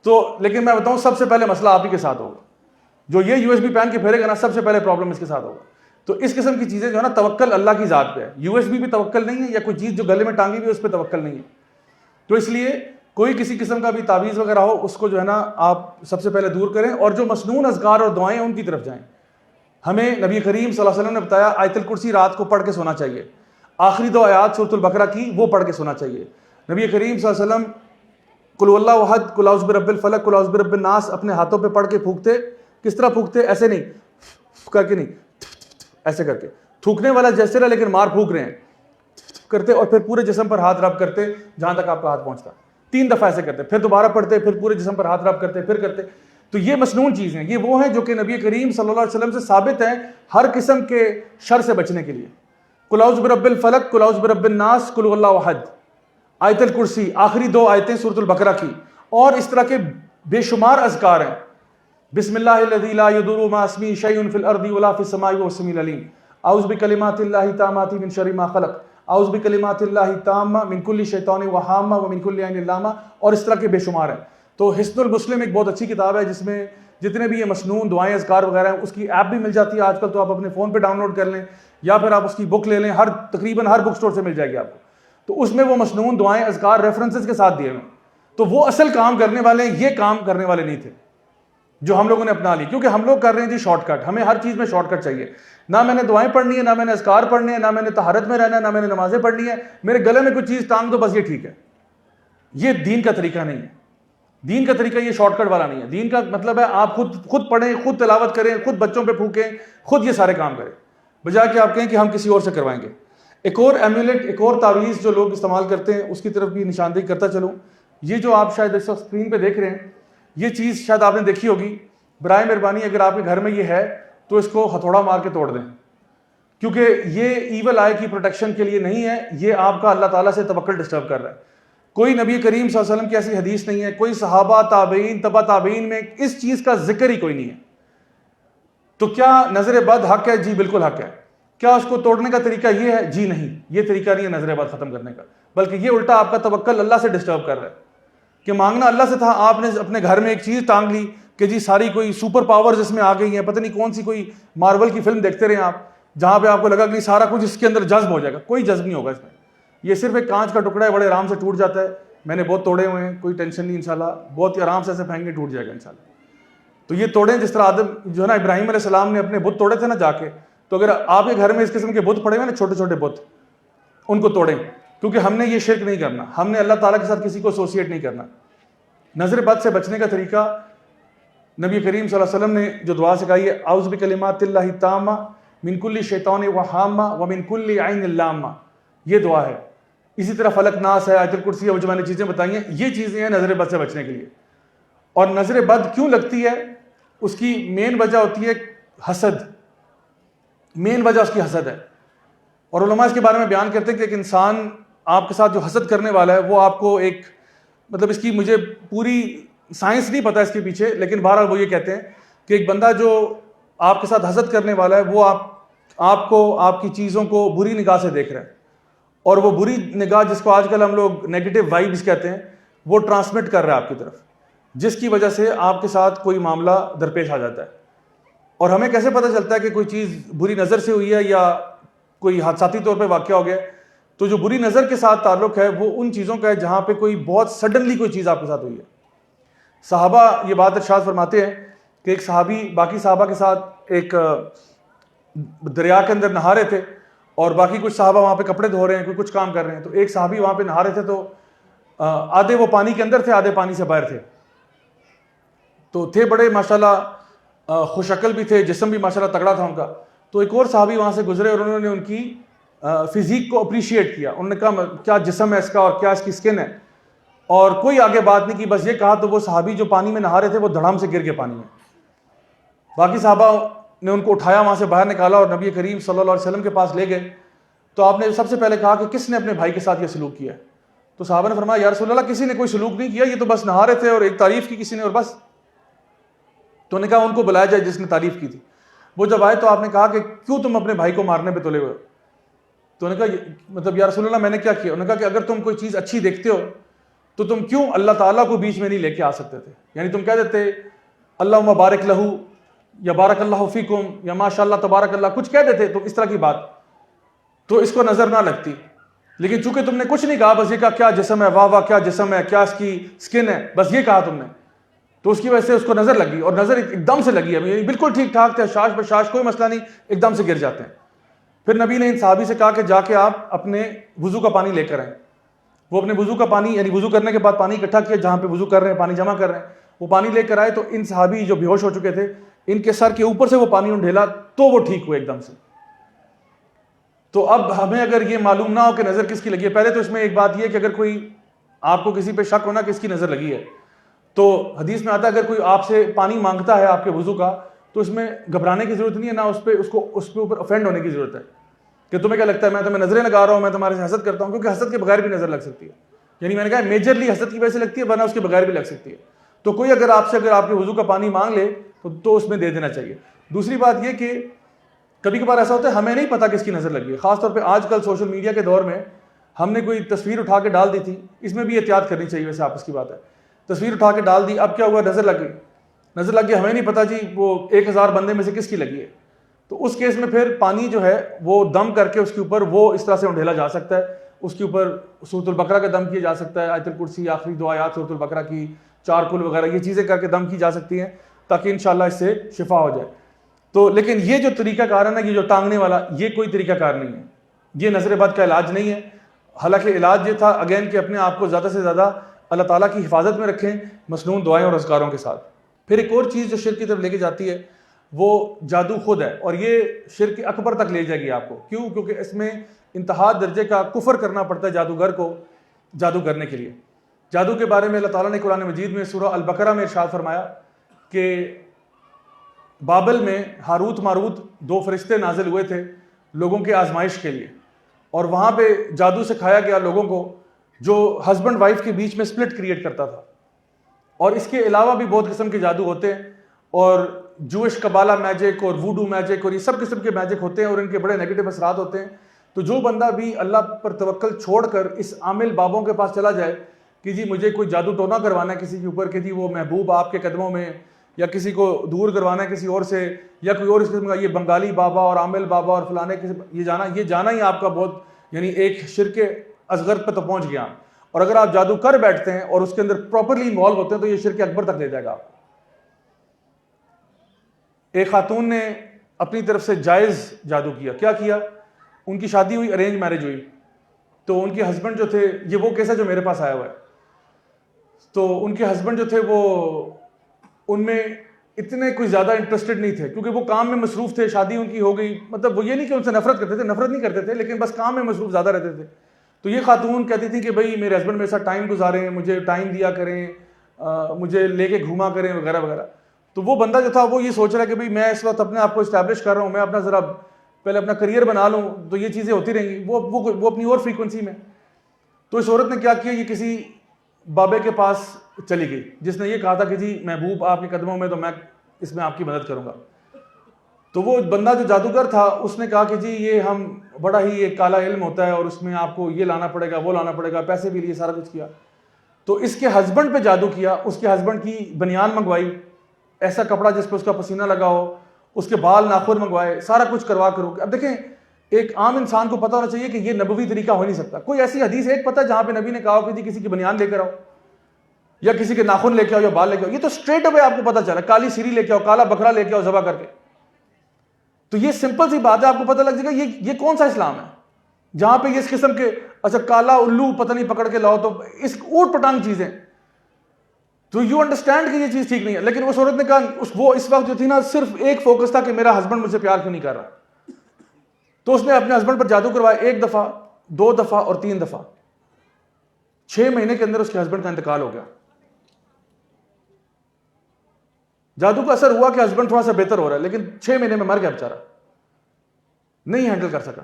تو لیکن میں بتاؤں سب سے پہلے مسئلہ آپ ہی کے ساتھ ہوگا, جو یہ USB پہن کے پھیرے گا نا, سب سے پہلے پرابلم اس کے ساتھ ہوگا. تو اس قسم کی چیزیں جو ہے نا, توکل اللہ کی ذات پہ ہے. USB بھی توکل نہیں ہے, یا کوئی چیز جو گلے میں ٹانگی ہوئی ہے اس پہ توکل نہیں ہے. تو اس لیے کوئی کسی قسم کا بھی تعویذ وغیرہ ہو اس کو جو ہے نا آپ سب سے پہلے دور کریں, اور جو مسنون اذکار اور دعائیں ان کی طرف جائیں. ہمیں نبی کریم صلی اللہ علیہ وسلم نے بتایا آیت الکرسی رات کو پڑھ کے سونا چاہیے, آخری 2 آیات سورۃ البقرہ کی وہ پڑھ کے سونا چاہیے. نبی کریم صلی اللہ علیہ وسلم قل هو اللہ احد, قل اعوذ برب الفلق, قل اعوذ برب الناس اپنے ہاتھوں پہ پڑھ کے پھونکتے. کس طرح پھونکتے؟ ایسے نہیں کر کے, نہیں ایسے کر کے, تھوکنے والا جیسے رہا لیکن مار پھونک رہے ہیں کرتے, اور پھر پورے جسم پر ہاتھ رب کرتے جہاں تک آپ کا ہاتھ پہنچتا. 3 دفعہ ایسے کرتے, پھر دوبارہ پڑھتے, پھر پورے جسم پر ہاتھ رب کرتے, پھر کرتے. تو یہ مسنون چیز ہیں, یہ وہ ہیں جو کہ نبی کریم صلی اللہ علیہ وسلم سے ثابت ہیں ہر قسم کے شر سے بچنے کے لیے. قل اعوذ برب الفلق, قل اعوذ برب الناس, قل هو اللہ احد, آیت الکرسی, آخری 2 آیتیں سورۃ البقرہ کی, اور اس طرح کے بے شمار اذکار ہیں. بسم اللہ الذی لا یضر مع اسمہ شیء فی الارض ولا فی السماء وهو السمیع العلیم, اعوذ بکلمات اللہ التامات من شر ما خلق, اعوذ بکلمات اللہ التامہ من کل شیطان وہامہ ومن کل عین لامہ, اور اس طرح کے بے شمار ہیں. تو حصن المسلم ایک بہت اچھی کتاب ہے جس میں جتنے بھی یہ مسنون دعائیں اذکار وغیرہ ہیں, اس کی ایپ بھی مل جاتی ہے آج کل, تو آپ اپنے فون پہ ڈاؤن لوڈ کر لیں, یا پھر آپ اس کی بک لے لیں, تقریباً ہر بک سٹور سے مل جائے گی آپ کو. تو اس میں وہ مسنون دعائیں اذکار ریفرنسز کے ساتھ دیے ہوئے. تو وہ اصل کام کرنے والے ہیں, یہ کام کرنے والے نہیں تھے جو ہم لوگوں نے اپنا لی, کیونکہ ہم لوگ کر رہے ہیں جی شارٹ کٹ. ہمیں ہر چیز میں شارٹ کٹ چاہیے. نہ میں نے دعائیں پڑھنی ہے, نہ میں نے اذکار پڑھنے ہیں, نہ میں نے طہارت میں رہنا ہے, نہ میں نے نمازیں پڑھنی ہے, میرے گلے میں کوئی چیز ٹانگ دو بس یہ ٹھیک ہے. یہ دین کا طریقہ نہیں ہے. دین کا طریقہ یہ شارٹ کٹ والا نہیں ہے. دین کا مطلب ہے آپ خود پڑھیں, خود تلاوت کریں, خود بچوں پہ پھونکیں, خود یہ سارے کام کریں, بجائے کہ آپ کہیں کہ ہم کسی اور سے کروائیں گے. ایک اور ایمولیٹ, ایک اور تعویذ جو لوگ استعمال کرتے ہیں اس کی طرف بھی نشاندہی کرتا چلوں. یہ جو آپ شاید اس وقت اسکرین پہ دیکھ رہے ہیں, یہ چیز شاید آپ نے دیکھی ہوگی. برائے مہربانی اگر آپ کے گھر میں یہ ہے تو اس کو ہتھوڑا مار کے توڑ دیں, کیونکہ یہ ایول آئی کی پروٹیکشن کے لیے نہیں ہے, یہ آپ کا اللہ تعالیٰ سے توکل ڈسٹرب کر رہا ہے. کوئی نبی کریم صلی اللہ علیہ وسلم کی ایسی حدیث نہیں ہے, کوئی صحابہ تابعین تبع تابعین میں اس چیز کا ذکر ہی کوئی نہیں ہے. تو کیا نظر بد حق ہے؟ جی بالکل حق ہے. کیا اس کو توڑنے کا طریقہ یہ ہے؟ جی نہیں, یہ طریقہ نہیں ہے نظر بد ختم کرنے کا, بلکہ یہ الٹا آپ کا توکل اللہ سے ڈسٹرب کر رہا ہے. کہ مانگنا اللہ سے تھا, آپ نے اپنے گھر میں ایک چیز ٹانگ لی کہ جی ساری کوئی سپر پاورز اس میں آ گئی ہیں, پتہ نہیں کون سی کوئی مارول کی فلم دیکھتے رہے آپ, جہاں پہ آپ کو لگا کہ سارا کچھ اس کے اندر جذب ہو جائے گا. کوئی جذب نہیں ہوگا اس میں. یہ صرف ایک کانچ کا ٹکڑا ہے, بڑے آرام سے ٹوٹ جاتا ہے. میں نے بہت توڑے ہوئے ہیں, کوئی ٹینشن نہیں انشاءاللہ, بہت ہی آرام سے ایسے پھینک کے ٹوٹ جائے گا انشاءاللہ. تو یہ توڑیں جس طرح آدم جو ہے نا ابراہیم علیہ السلام نے اپنے بت توڑے تھے نا جا کے, تو اگر آپ کے گھر میں اس قسم کے بت پڑے ہوئے نا چھوٹے چھوٹے بت, ان کو توڑیں, کیونکہ ہم نے یہ شرک نہیں کرنا, ہم نے اللہ تعالیٰ کے ساتھ کسی کو ایسوسیٹ نہیں کرنا. نظر بد سے بچنے کا طریقہ نبی کریم صلی اللہ علیہ وسلم نے جو دعا سکھائی ہے, اعوذ بکلمات اللہ التامہ من کل شیطان وہامہ ومن کل عین لامہ, یہ دعا ہے. اسی طرح فلق ناس ہے, آیت الکرسی ہے, وہ جو میں نے چیزیں بتائی ہیں, یہ چیزیں ہیں نظر بد سے بچنے کے لیے. اور نظر بد کیوں لگتی ہے؟ اس کی مین وجہ ہوتی ہے حسد، مین وجہ اس کی حسد ہے. اور علماء اس کے بارے میں بیان کرتے ہیں کہ ایک انسان آپ کے ساتھ جو حسد کرنے والا ہے وہ آپ کو ایک مطلب اس کی مجھے پوری سائنس نہیں پتہ اس کے پیچھے، لیکن بہرحال وہ یہ کہتے ہیں کہ ایک بندہ جو آپ کے ساتھ حسد کرنے والا ہے وہ آپ کو آپ کی چیزوں کو بری نگاہ سے دیکھ رہا ہے، اور وہ بری نگاہ جس کو آج کل ہم لوگ نیگیٹو وائبس کہتے ہیں وہ ٹرانسمٹ کر رہا ہے آپ کی طرف، جس کی وجہ سے آپ کے ساتھ کوئی معاملہ درپیش آ جاتا ہے. اور ہمیں کیسے پتہ چلتا ہے کہ کوئی چیز بری نظر سے ہوئی ہے یا کوئی حادثاتی طور پہ واقعہ ہو گیا؟ تو جو بری نظر کے ساتھ تعلق ہے وہ ان چیزوں کا ہے جہاں پہ کوئی بہت سڈنلی کوئی چیز آپ کے ساتھ ہوئی ہے. صحابہ یہ بات ارشاد فرماتے ہیں کہ ایک صحابی باقی صحابہ کے ساتھ ایک دریا کے اندر نہا رہے تھے، اور باقی کچھ صحابہ وہاں پہ کپڑے دھو رہے ہیں، کوئی کچھ کام کر رہے ہیں. تو ایک صحابی وہاں پہ نہا رہے تھے، تو آدھے وہ پانی کے اندر تھے، آدھے پانی سے باہر تھے. تو تھے بڑے ماشاءاللہ خوش عقل بھی تھے، جسم بھی ماشاءاللہ تگڑا تھا ان کا. تو ایک اور صحابی وہاں سے گزرے اور انہوں نے ان کی فزیک کو اپریشیٹ کیا. انہوں نے کہا کیا جسم ہے اس کا اور کیا اس کی سکن ہے، اور کوئی آگے بات نہیں کی، بس یہ کہا. تو وہ صحابی جو پانی میں نہا رہے تھے وہ دھڑام سے گر گئے پانی میں. باقی صحابہ نے ان کو اٹھایا، وہاں سے باہر نکالا اور نبی کریم صلی اللہ علیہ وسلم کے پاس لے گئے. تو آپ نے سب سے پہلے کہا کہ کس نے اپنے بھائی کے ساتھ یہ سلوک کیا ہے؟ تو صحابہ نے فرمایا یا رسول اللہ کسی نے کوئی سلوک نہیں کیا، یہ تو بس نہا رہے تھے اور ایک تعریف کی کسی نے اور بس. تو نے کہا ان کو بلایا جائے جس نے تعریف کی تھی. وہ جب آئے تو آپ نے کہا کہ کیوں تم اپنے بھائی کو مارنے پہ تلے ہوئے ہو؟ تو نے کہا مطلب یا رسول اللہ میں نے کیا کیا؟ انہوں نے کہا کہ اگر تم کوئی چیز اچھی دیکھتے ہو تو تم کیوں اللہ تعالیٰ کو بیچ میں نہیں لے کے آ سکتے تھے؟ یعنی تم کہہ دیتے اللہم بارک لہو یا بارک اللہ فیکم یا ماشاء اللہ تبارک اللہ، کچھ کہہ دیتے تو اس طرح کی بات، تو اس کو نظر نہ لگتی. لیکن چونکہ تم نے کچھ نہیں کہا، بس یہ کہا کیا جسم ہے، واہ واہ کیا جسم ہے، کیا اس کی سکن ہے، بس یہ کہا تم نے، تو اس کی وجہ سے اس کو نظر لگی، اور نظر ایک دم سے لگی ہے، بالکل ٹھیک ٹھاک تھے، شاش بشاش کوئی مسئلہ نہیں، ایک دم سے گر جاتے ہیں. پھر نبی نے ان صحابی سے کہا کہ جا کے آپ اپنے وضو کا پانی لے کر آئیں. وہ اپنے وضو کا پانی یعنی وضو کرنے کے بعد پانی اکٹھا کیا جہاں پہ وضو کر رہے ہیں، پانی جمع کر رہے ہیں، وہ پانی لے کر آئے. تو ان صحابی جو بے ہوش ہو چکے تھے ان کے سر کے اوپر سے وہ پانی انڈھیلا تو وہ ٹھیک ہوئے ایک دم سے. تو اب ہمیں اگر یہ معلوم نہ ہو کہ نظر کس کی لگی ہے، پہلے تو اس میں ایک بات یہ ہے کہ اگر کوئی آپ کو کسی پہ شک ہونا کہ اس کی نظر لگی ہے، تو حدیث میں آتا ہے اگر کوئی آپ سے پانی مانگتا ہے آپ کے وضو کا تو اس میں گھبرانے کی ضرورت نہیں ہے، نہ اس پہ اوپر افینڈ ہونے کی ضرورت ہے کہ تمہیں کیا لگتا ہے میں تمہیں نظریں لگا رہا ہوں، میں تمہارے سے حسد کرتا ہوں، کیونکہ حسد کے بغیر بھی نظر لگ سکتی ہے. یعنی میں نے کہا میجرلی حسد کی وجہ سے لگتی ہے، ورنہ اس کے بغیر بھی لگ سکتی ہے. تو کوئی اگر آپ کے وضو کا پانی مانگ لے تو اس میں دے دینا چاہیے. دوسری بات یہ کہ کبھی کبھار ایسا ہوتا ہے ہمیں نہیں پتا کس کی نظر لگی ہے، خاص طور پہ آج کل سوشل میڈیا کے دور میں ہم نے کوئی تصویر اٹھا کے ڈال دی تھی، اس میں بھی احتیاط کرنی چاہیے، ویسے آپس کی بات ہے. تصویر اٹھا کے ڈال دی، اب کیا ہوا نظر لگ گئی، ہمیں نہیں پتا جی وہ 1000 بندے میں سے کس کی لگی ہے. تو اس کیس میں پھر پانی جو ہے وہ دم کر کے اس کے اوپر وہ اس طرح سے انڈھیلا جا سکتا ہے، اس کے اوپر سورۃ البقرہ کا دم کیا جا سکتا ہے، آیت الکرسی آخری 2 آیات سورۃ البقرہ کی، 4 کل وغیرہ یہ چیزیں کر کے دم کی جا سکتی ہیں تاکہ انشاءاللہ اس سے شفا ہو جائے. تو لیکن یہ جو طریقہ کار ہے نا، یہ جو ٹانگنے والا، یہ کوئی طریقہ کار نہیں ہے، یہ نظر بد کا علاج نہیں ہے. حالانکہ علاج یہ تھا اگین کہ اپنے آپ کو زیادہ سے زیادہ اللہ تعالیٰ کی حفاظت میں رکھیں مسنون دعائیں اور اذکاروں کے ساتھ. پھر ایک اور چیز جو شرک کی طرف لے کے جاتی ہے وہ جادو خود ہے، اور یہ شرک اکبر تک لے جائے گی آپ کو. کیوں؟ کیونکہ اس میں انتہا درجے کا کفر کرنا پڑتا ہے جادوگر کو جادو کرنے کے لیے. جادو کے بارے میں اللہ تعالیٰ نے قرآن مجید میں سورہ البقرہ میں ارشاد فرمایا کہ بابل میں ہاروت ماروت 2 فرشتے نازل ہوئے تھے لوگوں کے آزمائش کے لیے، اور وہاں پہ جادو سکھایا گیا لوگوں کو جو ہسبینڈ وائف کے بیچ میں سپلٹ کریٹ کرتا تھا. اور اس کے علاوہ بھی بہت قسم کے جادو ہوتے ہیں، اور جوش قبالہ میجک اور ووڈو میجک اور یہ سب قسم کے میجک ہوتے ہیں، اور ان کے بڑے نیگیٹو اثرات ہوتے ہیں. تو جو بندہ بھی اللہ پر توکل چھوڑ کر اس عامل بابوں کے پاس چلا جائے کہ جی مجھے کوئی جادو ٹونا کروانا ہے کسی کے اوپر کہ جی وہ محبوب آپ کے قدموں میں، یا کسی کو دور کروانا ہے کسی اور سے، یا کوئی اور اس قسم کا یہ بنگالی بابا اور عامل بابا اور فلانے یہ جانا ہی آپ کا بہت یعنی ایک شرک اصغر پہ تو پہنچ گیا. اور اگر آپ جادو کر بیٹھتے ہیں اور اس کے اندر پراپرلی انوالو ہوتے ہیں تو یہ شرک اکبر تک لے جائے گا آپ. ایک خاتون نے اپنی طرف سے جائز جادو کیا کیا؟ ان کی شادی ہوئی، ارینج میرج ہوئی، تو ان کے ہسبینڈ جو تھے، یہ وہ کیس ہے جو میرے پاس آیا ہوا ہے، تو ان کے ہسبینڈ جو تھے وہ ان میں اتنے کوئی زیادہ انٹرسٹڈ نہیں تھے کیونکہ وہ کام میں مصروف تھے. شادی ان کی ہو گئی، مطلب وہ یہ نہیں کہ ان سے نفرت نہیں کرتے تھے لیکن بس کام میں مصروف زیادہ رہتے تھے. تو یہ خاتون کہتی تھی کہ بھائی میرے ہسبینڈ میرے ساتھ ٹائم گزاریں، مجھے ٹائم دیا کریں، مجھے لے کے گھوما کریں وغیرہ وغیرہ. تو وہ بندہ جو تھا وہ یہ سوچ رہا ہے کہ بھئی میں اس وقت اپنے آپ کو اسٹیبلش کر رہا ہوں, میں اپنا ذرا پہلے اپنا کریئر بنا لوں تو یہ چیزیں ہوتی رہیں گی, وہ اپنی اور فریکوینسی میں. تو اس عورت نے کیا کیا, یہ کسی بابے کے پاس چلی گئی جس نے یہ کہا تھا کہ جی محبوب آپ کے قدموں میں, تو میں اس میں آپ کی مدد کروں گا. تو وہ بندہ جو جادوگر تھا اس نے کہا کہ جی یہ ہم بڑا ہی ایک کالا علم ہوتا ہے اور اس میں آپ کو یہ لانا پڑے گا, وہ لانا پڑے گا, پیسے بھی لیے, سارا کچھ کیا. تو اس کے ہسبینڈ پہ جادو کیا, اس کے ہسبینڈ کی بنیان منگوائی, ایسا کپڑا جس پہ اس کا پسینہ لگا ہو, اس کے بال ناخن منگوائے, سارا کچھ کروا کرو. اب دیکھیں ایک عام انسان کو پتہ ہونا چاہیے کہ یہ نبوی طریقہ ہو نہیں سکتا. کوئی ایسی حدیث ایک پتہ جہاں پہ نبی نے کہا ہو کہ جی کسی کی بنیان لے کر آؤ یا کسی کے ناخن لے کے آؤ یا بال لے کے آؤ. یہ تو اسٹریٹ اوے آپ کو پتہ چلا, کالی سیری لے کے آؤ, کالا بکرا لے کے آؤ ذبح کر کے. تو یہ سمپل سی بات ہے, آپ کو پتہ لگ جائے گا یہ کون سا اسلام ہے جہاں پہ یہ اس قسم کے اچھا کالا الو پتہ نہیں پکڑ کے لاؤ, تو اس اوٹ پٹانگ چیزیں. تو یو انڈرسٹینڈ کہ یہ چیز ٹھیک نہیں ہے. لیکن اس عورت نے کہا وہ اس وقت جو تھی نا صرف ایک فوکس تھا کہ میرا ہسبینڈ مجھ سے پیار کیوں نہیں کر رہا. تو اس نے اپنے ہسبینڈ پر جادو کروایا, 1 دفعہ 2 دفعہ اور 3 دفعہ. 6 مہینے کے اندر اس کے ہسبینڈ کا انتقال ہو گیا. جادو کا اثر ہوا کہ ہسبینڈ تھوڑا سا بہتر ہو رہا ہے, لیکن 6 مہینے میں مر گیا بیچارہ, نہیں ہینڈل کر سکا.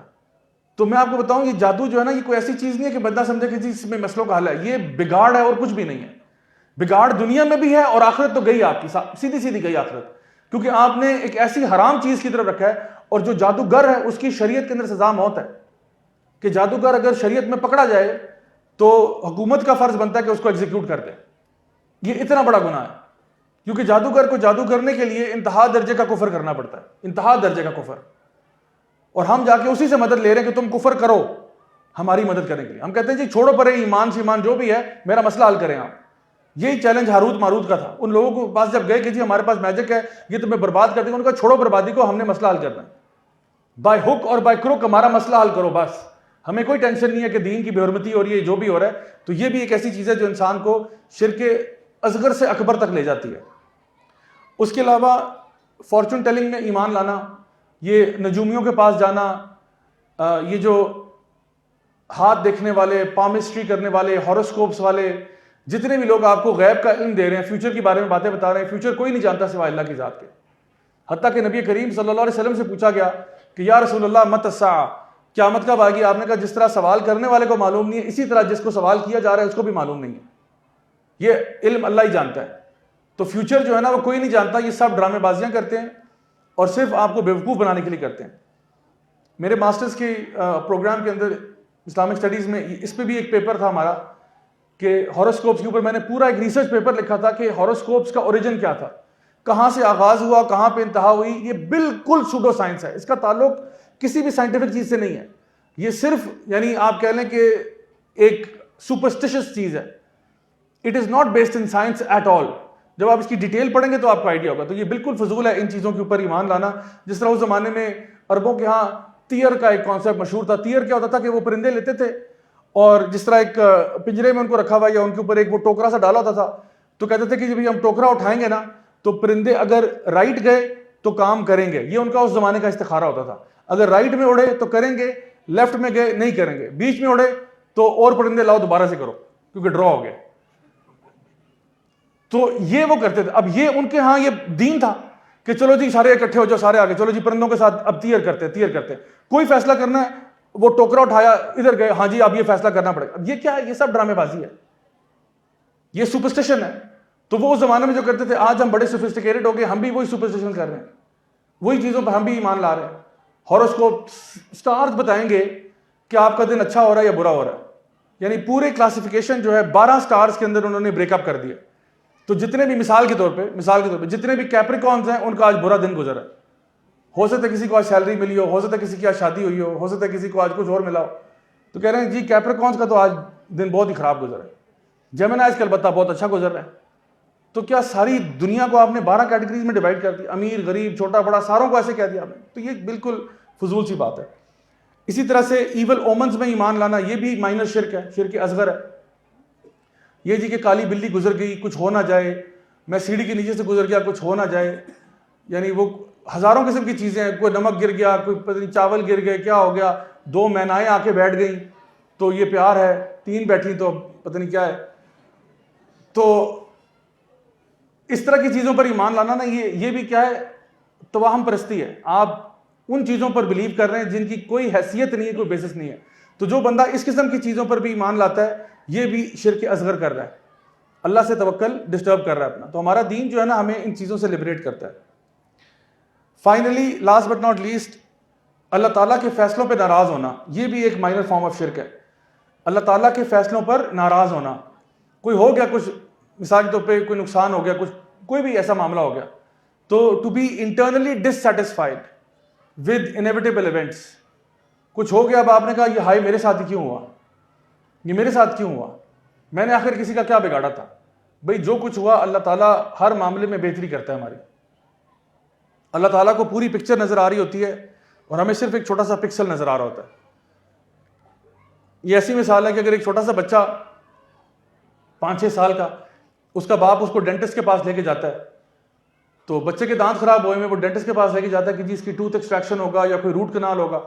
تو میں آپ کو بتاؤں یہ جادو جو ہے نا, یہ کوئی ایسی چیز نہیں ہے کہ بندہ سمجھے کہ جی اس میں مسئلوں کا حل ہے. یہ بگاڑ ہے اور کچھ بھی نہیں ہے. بگاڑ دنیا میں بھی ہے اور آخرت تو گئی آپ کی, سیدھی گئی آخرت, کیونکہ آپ نے ایک ایسی حرام چیز کی طرف رکھا ہے. اور جو جادوگر ہے اس کی شریعت کے اندر سزا موت ہے, کہ جادوگر اگر شریعت میں پکڑا جائے تو حکومت کا فرض بنتا ہے کہ اس کو ایگزیکیوٹ کر دے. یہ اتنا بڑا گناہ ہے, کیونکہ جادوگر کو جادو کرنے کے لیے انتہا درجے کا کفر کرنا پڑتا ہے, انتہا درجے کا کفر. اور ہم جا کے اسی سے مدد لے رہے ہیں کہ تم کفر کرو ہماری مدد کرنے کے لیے. ہم کہتے ہیں جی چھوڑو پرے, ایمان سے ایمان جو بھی ہے, میرا مسئلہ حل کریں آپ. یہی چیلنج ہاروت ماروت کا تھا. ان لوگوں کو پاس جب گئے کہ جی ہمارے پاس میجک ہے, یہ تمہیں برباد کر دے گا, ان کا چھوڑو بربادی کو, ہم نے مسئلہ حل کرنا ہے. بائی ہک اور بائی کروک ہمارا مسئلہ حل کرو بس, ہمیں کوئی ٹینشن نہیں ہے کہ دین کی بے حرمتی ہو رہی ہے, جو بھی ہو رہا ہے. تو یہ بھی ایک ایسی چیز ہے جو انسان کو شرک اصغر سے اکبر تک لے جاتی ہے. اس کے علاوہ فارچون ٹیلنگ میں ایمان لانا, یہ نجومیوں کے پاس جانا, یہ جو ہاتھ دیکھنے والے, پامسٹری کرنے والے, ہاروسکوپس والے, جتنے بھی لوگ آپ کو غیب کا علم دے رہے ہیں, فیوچر کے بارے میں باتیں بتا رہے ہیں, فیوچر کوئی نہیں جانتا سوائے اللہ کی ذات کے. حتیٰ کہ نبی کریم صلی اللہ علیہ وسلم سے پوچھا گیا کہ یا رسول اللہ مت الساعہ, قیامت کب آئے گی؟ آپ نے کہا جس طرح سوال کرنے والے کو معلوم نہیں ہے, اسی طرح جس کو سوال کیا جا رہا ہے اس کو بھی معلوم نہیں ہے. یہ علم اللہ ہی جانتا ہے. تو فیوچر جو ہے نا وہ کوئی نہیں جانتا, یہ سب ڈرامے بازیاں کرتے ہیں اور صرف آپ کو بیوقوف بنانے کے لیے کرتے ہیں. میرے ماسٹرز کے پروگرام کے اندر اسلامک اسٹڈیز میں اس پہ بھی ایک پیپر تھا ہمارا کہ ہاروسکوپس کے اوپر میں نے پورا ایک ریسرچ پیپر لکھا تھا کہ ہاروسکوپس کا اوریجن کیا تھا, کہاں سے آغاز ہوا, کہاں پہ انتہا ہوئی. یہ بالکل سوڈو سائنس ہے, اس کا تعلق کسی بھی سائنٹیفک چیز سے نہیں ہے. یہ صرف یعنی آپ کہہ لیں کہ ایک سپرسٹیشس چیز ہے. It is not based in science at all. جب آپ اس کی ڈیٹیل پڑھیں گے تو آپ کو آئیڈیا ہوگا. تو یہ بالکل فضول ہے ان چیزوں کے اوپر ایمان لانا. جس طرح اس زمانے میں عربوں کے ہاں تیر کا ایک کانسیپٹ مشہور تھا. تیر کیا ہوتا تھا کہ وہ پرندے لیتے تھے اور جس طرح ایک پنجرے میں ان کو رکھا ہوا یا ان کے اوپر ایک وہ ٹوکرا سا ڈالا ہوتا تھا, تو کہتے تھے کہ جب ہم ٹوکرا اٹھائیں گے نا تو پرندے اگر رائٹ گئے تو کام کریں گے. یہ ان کا اس زمانے کا استخارہ ہوتا تھا. اگر رائٹ میں اڑے تو کریں گے, لیفٹ میں گئے نہیں کریں گے, بیچ میں اڑے تو اور پرندے لاؤ دوبارہ سے کرو کیونکہ ڈرا ہو گئے. تو یہ وہ کرتے تھے. اب یہ ان کے ہاں یہ دین تھا کہ چلو جی سارے اکٹھے ہو جاؤ, سارے آگے چلو جی پرندوں کے ساتھ اب تیر کرتے. کوئی فیصلہ کرنا ہے, وہ ٹوکرا اٹھایا ادھر گئے, ہاں جی اب یہ فیصلہ کرنا پڑے گا. اب یہ کیا ہے؟ یہ سب ڈرامے بازی ہے, یہ سپرسٹیشن ہے. تو وہ اس زمانے میں جو کرتے تھے, آج ہم بڑے سوفسٹیکیٹڈ ہو گئے, ہم بھی وہی سپرسٹیشن کر رہے ہیں, وہی چیزوں پر ہم بھی ایمان لا رہے ہیں. ہاروسکوپ سٹارز بتائیں گے کہ آپ کا دن اچھا ہو رہا ہے یا برا ہو رہا ہے. یعنی پورے کلاسیفیکیشن جو ہے 12 سٹارز کے اندر انہوں نے بریک اپ کر دیا. تو جتنے بھی مثال کے طور پہ جتنے بھی کیپریکونز ہیں ان کا آج برا دن گزرا ہے. ہو سکتا ہے کسی کو آج سیلری ملی ہو سکتا ہے کسی کی آج شادی ہوئی ہو سکتا ہے کسی کو آج کچھ اور ملا ہو. تو کہہ رہے ہیں جی کیپریکونز کا تو آج دن بہت ہی خراب گزرا ہے. جیمنائز کا البتہ بہت اچھا گزر رہا ہے. تو کیا ساری دنیا کو آپ نے 12 کیٹیگریز میں ڈیوائڈ کر دیا, امیر غریب چھوٹا بڑا ساروں کو ایسے کہہ دیا آپ نے. تو یہ بالکل فضول سی بات ہے. اسی طرح سے ایول اومنز میں ایمان لانا, یہ بھی مائنر شرک ہے, شرک اصغر ہے. یہ جی کہ کالی بلی گزر گئی کچھ ہو نہ جائے, میں سیڑھی کے نیچے سے گزر گیا کچھ ہو نہ جائے. یعنی وہ ہزاروں قسم کی چیزیں ہیں, کوئی نمک گر گیا, کوئی پتہ نہیں چاول گر گئے, کیا ہو گیا, 2 مینائیں آ کے بیٹھ گئیں تو یہ پیار ہے, 3 بیٹھی تو پتہ نہیں کیا ہے. تو اس طرح کی چیزوں پر ایمان لانا نا یہ بھی کیا ہے؟ توہم پرستی ہے. آپ ان چیزوں پر بلیو کر رہے ہیں جن کی کوئی حیثیت نہیں ہے, کوئی بیسس نہیں ہے. تو جو بندہ اس قسم کی چیزوں پر بھی ایمان لاتا ہے یہ بھی شرک اصغر کر رہا ہے, اللہ سے توکل ڈسٹرب کر رہا ہے اپنا. تو ہمارا دین جو ہے نا ہمیں ان چیزوں سے لبریٹ کرتا ہے. Finally last but not least, اللہ تعالیٰ کے فیصلوں پہ ناراض ہونا, یہ بھی ایک مائنر فارم آف شرک ہے. اللہ تعالیٰ کے فیصلوں پر ناراض ہونا, کوئی ہو گیا کچھ, مثال کے طور پہ کوئی نقصان ہو گیا, کوئی بھی ایسا معاملہ ہو گیا, تو to be internally dissatisfied with inevitable events. کچھ ہو گیا, اب آپ نے کہا یہ ہائے میرے ساتھ ہی کیوں ہوا, یہ میرے ساتھ کیوں ہوا, میں نے آخر کسی کا کیا بگاڑا تھا. بھئی جو کچھ ہوا اللہ تعالیٰ ہر معاملے میں بہتری کرتا ہے ہماری. اللہ تعالیٰ کو پوری پکچر نظر آ رہی ہوتی ہے اور ہمیں صرف ایک چھوٹا سا پکسل نظر آ رہا ہوتا ہے. یہ ایسی مثال ہے کہ اگر ایک چھوٹا سا بچہ 5-6 سال کا, اس کا باپ اس کو ڈینٹسٹ کے پاس لے کے جاتا ہے, تو بچے کے دانت خراب ہوئے میں وہ ڈینٹسٹ کے پاس لے کے جاتا ہے کہ جی اس کی ٹوتھ ایکسٹریکشن ہوگا یا کوئی روٹ کنال ہوگا.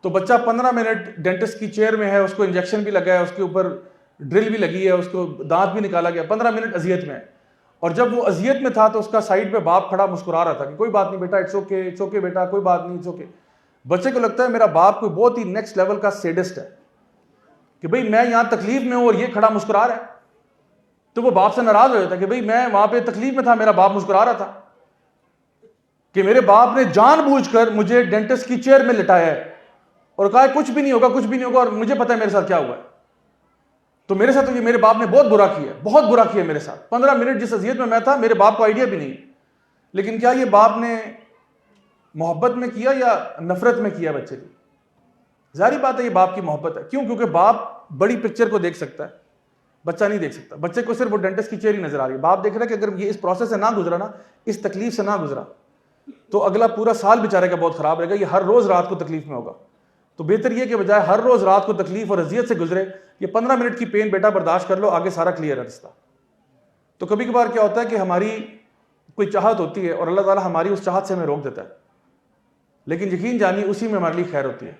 تو بچہ 15 منٹ ڈینٹسٹ کی چیئر میں ہے, اس کو انجیکشن بھی لگا ہے, اس کے اوپر ڈرل بھی لگی ہے, اس کو دانت بھی نکالا گیا, 15 منٹ اذیت میں ہے. اور جب وہ اذیت میں تھا تو اس کا سائڈ پہ باپ کھڑا مسکرا رہا تھا کہ کوئی بات نہیں بیٹا, اٹس اوکے بیٹا, کوئی بات نہیں, اٹس اوکے. بچے کو لگتا ہے میرا باپ کوئی بہت ہی نیکسٹ لیول کا سیڈسٹ ہے کہ بھئی میں یہاں تکلیف میں ہوں اور یہ کھڑا مسکرا رہا ہے. تو وہ باپ سے ناراض ہو جاتا ہے کہ بھئی میں وہاں پہ تکلیف میں تھا, میرا باپ مسکرا رہا تھا, کہ میرے باپ نے جان بوجھ کر مجھے ڈینٹسٹ کی چیئر میں لٹایا ہے اور کہا کچھ بھی نہیں ہوگا, کچھ بھی نہیں ہوگا, اور مجھے پتا ہے میرے ساتھ کیا ہوا ہے. تو میرے ساتھ تو یہ میرے باپ نے بہت برا کیا, بہت برا کیا میرے ساتھ. 15 منٹ جس اذیت میں تھا میرے باپ کو آئیڈیا بھی نہیں. لیکن کیا یہ باپ نے محبت میں کیا یا نفرت میں کیا بچے کی؟ ظاہری بات ہے یہ باپ کی محبت ہے. کیوں؟ کیونکہ باپ بڑی پکچر کو دیکھ سکتا ہے, بچہ نہیں دیکھ سکتا. بچے کو صرف وہ ڈینٹسٹ کی چیئر ہی نظر آ رہی ہے. باپ دیکھ رہا ہے کہ اگر یہ اس پروسیس سے نہ گزرا نا, اس تکلیف سے نہ گزرا, تو اگلا پورا سال بیچارے کا بہت خراب رہے گا, یہ ہر روز رات کو تکلیف میں ہوگا. تو بہتر یہ کہ بجائے ہر روز رات کو تکلیف اور اذیت سے گزرے, یہ 15 منٹ کی پین بیٹا برداشت کر لو, آگے سارا کلیئر ہے رستہ. تو کبھی کبھار کیا ہوتا ہے کہ ہماری کوئی چاہت ہوتی ہے اور اللہ تعالیٰ ہماری اس چاہت سے ہمیں روک دیتا ہے, لیکن یقین جانی اسی میں ہمارے لیے خیر ہوتی ہے.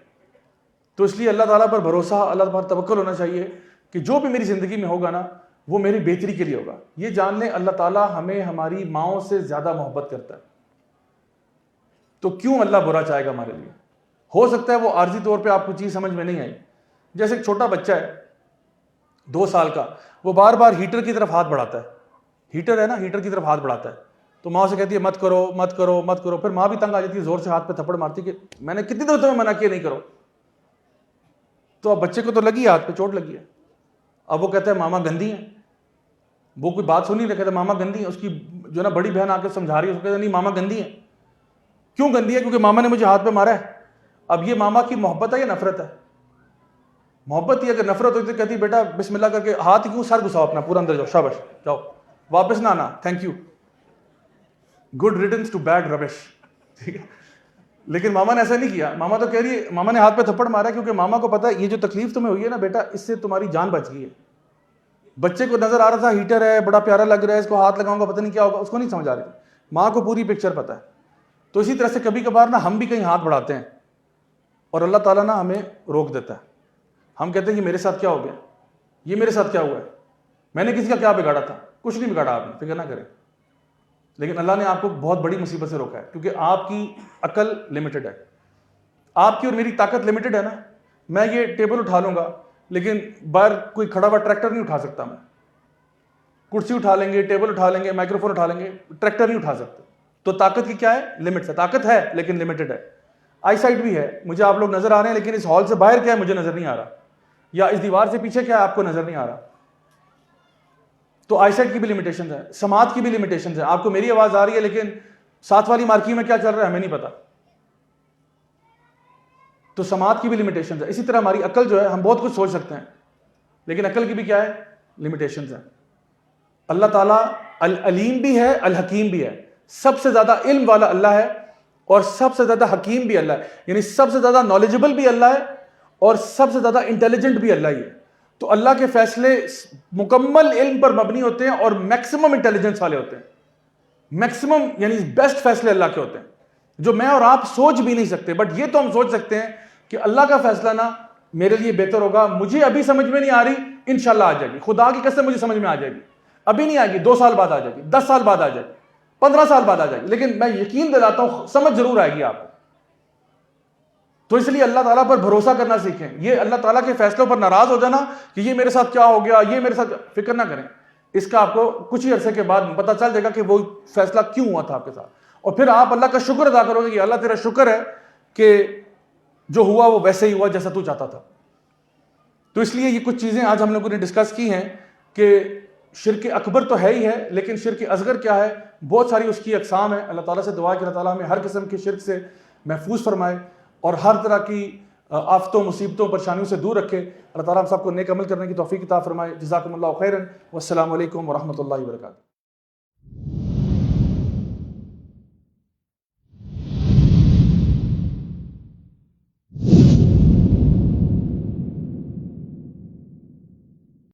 تو اس لیے اللہ تعالیٰ پر بھروسہ, اللہ پر توکل ہونا چاہیے کہ جو بھی میری زندگی میں ہوگا نا وہ میری بہتری کے لیے ہوگا. یہ جان لیں اللہ تعالیٰ ہمیں ہماری ماؤں سے زیادہ محبت کرتا ہے. تو کیوں اللہ برا چاہے گا ہمارے لیے؟ ہو سکتا ہے وہ عارضی طور پہ آپ کو چیز سمجھ میں نہیں آئی. جیسے ایک چھوٹا بچہ ہے 2 سال کا, وہ بار بار ہیٹر کی طرف ہاتھ بڑھاتا ہے, ہیٹر ہے نا, ہیٹر کی طرف ہاتھ بڑھاتا ہے, تو ماں سے کہتی ہے مت کرو مت کرو مت کرو. پھر ماں بھی تنگ آ جاتی ہے, زور سے ہاتھ پہ تھپڑ مارتی کہ میں نے کتنی دفعہ تمہیں منع کیا نہیں کرو. تو اب بچے کو تو لگی ہے, ہاتھ پہ چوٹ لگی ہے. اب وہ کہتا ہے ماما گندی ہیں. وہ کوئی بات سنی نہیں, کہتا ماما گندی ہیں. اس کی جو نا بڑی بہن آ کے سمجھا رہی ہے, اس کو کہتا نہیں ماما گندی ہیں. کیوں گندی ہے؟ کیونکہ ماما نے مجھے ہاتھ پہ مارا ہے. اب یہ ماما کی محبت ہے یا نفرت ہے؟ محبت ہی. اگر نفرت ہوتی تو کہتی بیٹا بسم اللہ کر کے ہاتھ کیوں, سر گھساؤ اپنا پورا اندر, جاؤ شاباش جاؤ, واپس نہ آنا, thank you, good riddance to bad rubbish. ٹھیک ہے. لیکن ماما نے ایسا نہیں کیا. ماما تو کہہ رہی ہے, ماما نے ہاتھ پہ تھپڑ مارا کیونکہ ماما کو پتا ہے یہ جو تکلیف تمہیں ہوئی ہے نا بیٹا, اس سے تمہاری جان بچ گئی ہے. بچے کو نظر آ رہا تھا ہیٹر ہے, بڑا پیارا لگ رہا ہے, اس کو ہاتھ لگاؤں گا پتہ نہیں کیا ہوگا, اس کو نہیں سمجھ آ رہی تھی. ماں کو پوری پکچر پتا ہے. تو اسی طرح سے کبھی کبھار نا ہم بھی کہیں ہاتھ بڑھاتے ہیں اور اللہ تعالیٰ نا ہمیں روک دیتا ہے. ہم کہتے ہیں کہ میرے ساتھ کیا ہو گیا, یہ میرے ساتھ کیا ہوا ہے, میں نے کسی کا کیا بگاڑا تھا؟ کچھ نہیں بگاڑا آپ نے, فکر نہ کریں. لیکن اللہ نے آپ کو بہت بڑی مصیبت سے روکا ہے, کیونکہ آپ کی عقل لمیٹڈ ہے. آپ کی اور میری طاقت لمیٹڈ ہے نا. میں یہ ٹیبل اٹھا لوں گا لیکن باہر کوئی کھڑا ہوا ٹریکٹر نہیں اٹھا سکتا. میں کرسی اٹھا لیں گے, ٹیبل اٹھا لیں گے, مائکروفون اٹھا لیں گے, ٹریکٹر نہیں اٹھا سکتے. تو طاقت کی کیا ہے؟ لمٹس ہے. طاقت ہے لیکن لمیٹڈ ہے. آئی سائٹ بھی ہے, مجھے آپ لوگ نظر آ رہے ہیں لیکن اس ہال سے باہر کیا ہے مجھے نظر نہیں آ رہا, یا اس دیوار سے پیچھے کیا ہے آپ کو نظر نہیں آ رہا. تو آئی سائٹ کی بھی لمیٹیشنز ہیں, سماعت کی بھی لمیٹیشنز ہیں. آپ کو میری آواز آ رہی ہے لیکن ساتھ والی مارکی میں کیا چل رہا ہے ہمیں نہیں پتا. تو سماعت کی بھی لمیٹیشنز ہیں. اسی طرح ہماری عقل جو ہے, ہم بہت کچھ سوچ سکتے ہیں لیکن عقل کی بھی کیا ہے؟ لمیٹیشنز ہیں. اللہ تعالیٰ العلیم بھی ہے, الحکیم بھی ہے. سب سے زیادہ علم والا اللہ ہے اور سب سے زیادہ حکیم بھی اللہ ہے. یعنی سب سے زیادہ نالجبل بھی اللہ ہے اور سب سے زیادہ انٹیلیجنٹ بھی اللہ ہی ہے. تو اللہ کے فیصلے مکمل علم پر مبنی ہوتے ہیں اور میکسیمم انٹیلیجنس والے ہوتے ہیں. میکسیمم یعنی بیسٹ فیصلے اللہ کے ہوتے ہیں جو میں اور آپ سوچ بھی نہیں سکتے. بٹ یہ تو ہم سوچ سکتے ہیں کہ اللہ کا فیصلہ نا میرے لیے بہتر ہوگا, مجھے ابھی سمجھ میں نہیں آ رہی, انشاءاللہ آ جائے گی, خدا کی قسم مجھے سمجھ میں آ جائے گی. ابھی نہیں آئے گی، 2 سال بعد آ جائے گی، 10 سال بعد آ جائے گی، 15 سال بعد آ جائے گی، لیکن میں یقین دلاتا ہوں سمجھ ضرور آئے گی آپ کو. تو اس لیے اللہ تعالیٰ پر بھروسہ کرنا سیکھیں. یہ اللہ تعالیٰ کے فیصلوں پر ناراض ہو جانا کہ یہ میرے ساتھ کیا ہو گیا، یہ میرے ساتھ، فکر نہ کریں. اس کا آپ کو کچھ ہی عرصے کے بعد پتہ چل جائے گا کہ وہ فیصلہ کیوں ہوا تھا آپ کے ساتھ، اور پھر آپ اللہ کا شکر ادا کرو گے کہ اللہ تیرا شکر ہے کہ جو ہوا وہ ویسے ہی ہوا جیسا تو چاہتا تھا. تو اس لیے یہ کچھ چیزیں آج ہم لوگوں نے ڈسکس کی ہیں کہ شرک اکبر تو ہے ہی ہے، لیکن شرک اصغر کیا ہے، بہت ساری اس کی اقسام ہیں. اللہ تعالیٰ سے دعا کہ اللہ تعالیٰ ہمیں ہر قسم کے شرک سے محفوظ فرمائے اور ہر طرح کی آفتوں، مصیبتوں، پریشانیوں سے دور رکھے. اللہ تعالیٰ ہم سب کو نیک عمل کرنے کی توفیق عطا فرمائے. جزاکم اللہ خیرا، والسلام علیکم ورحمۃ اللہ وبرکاتہ.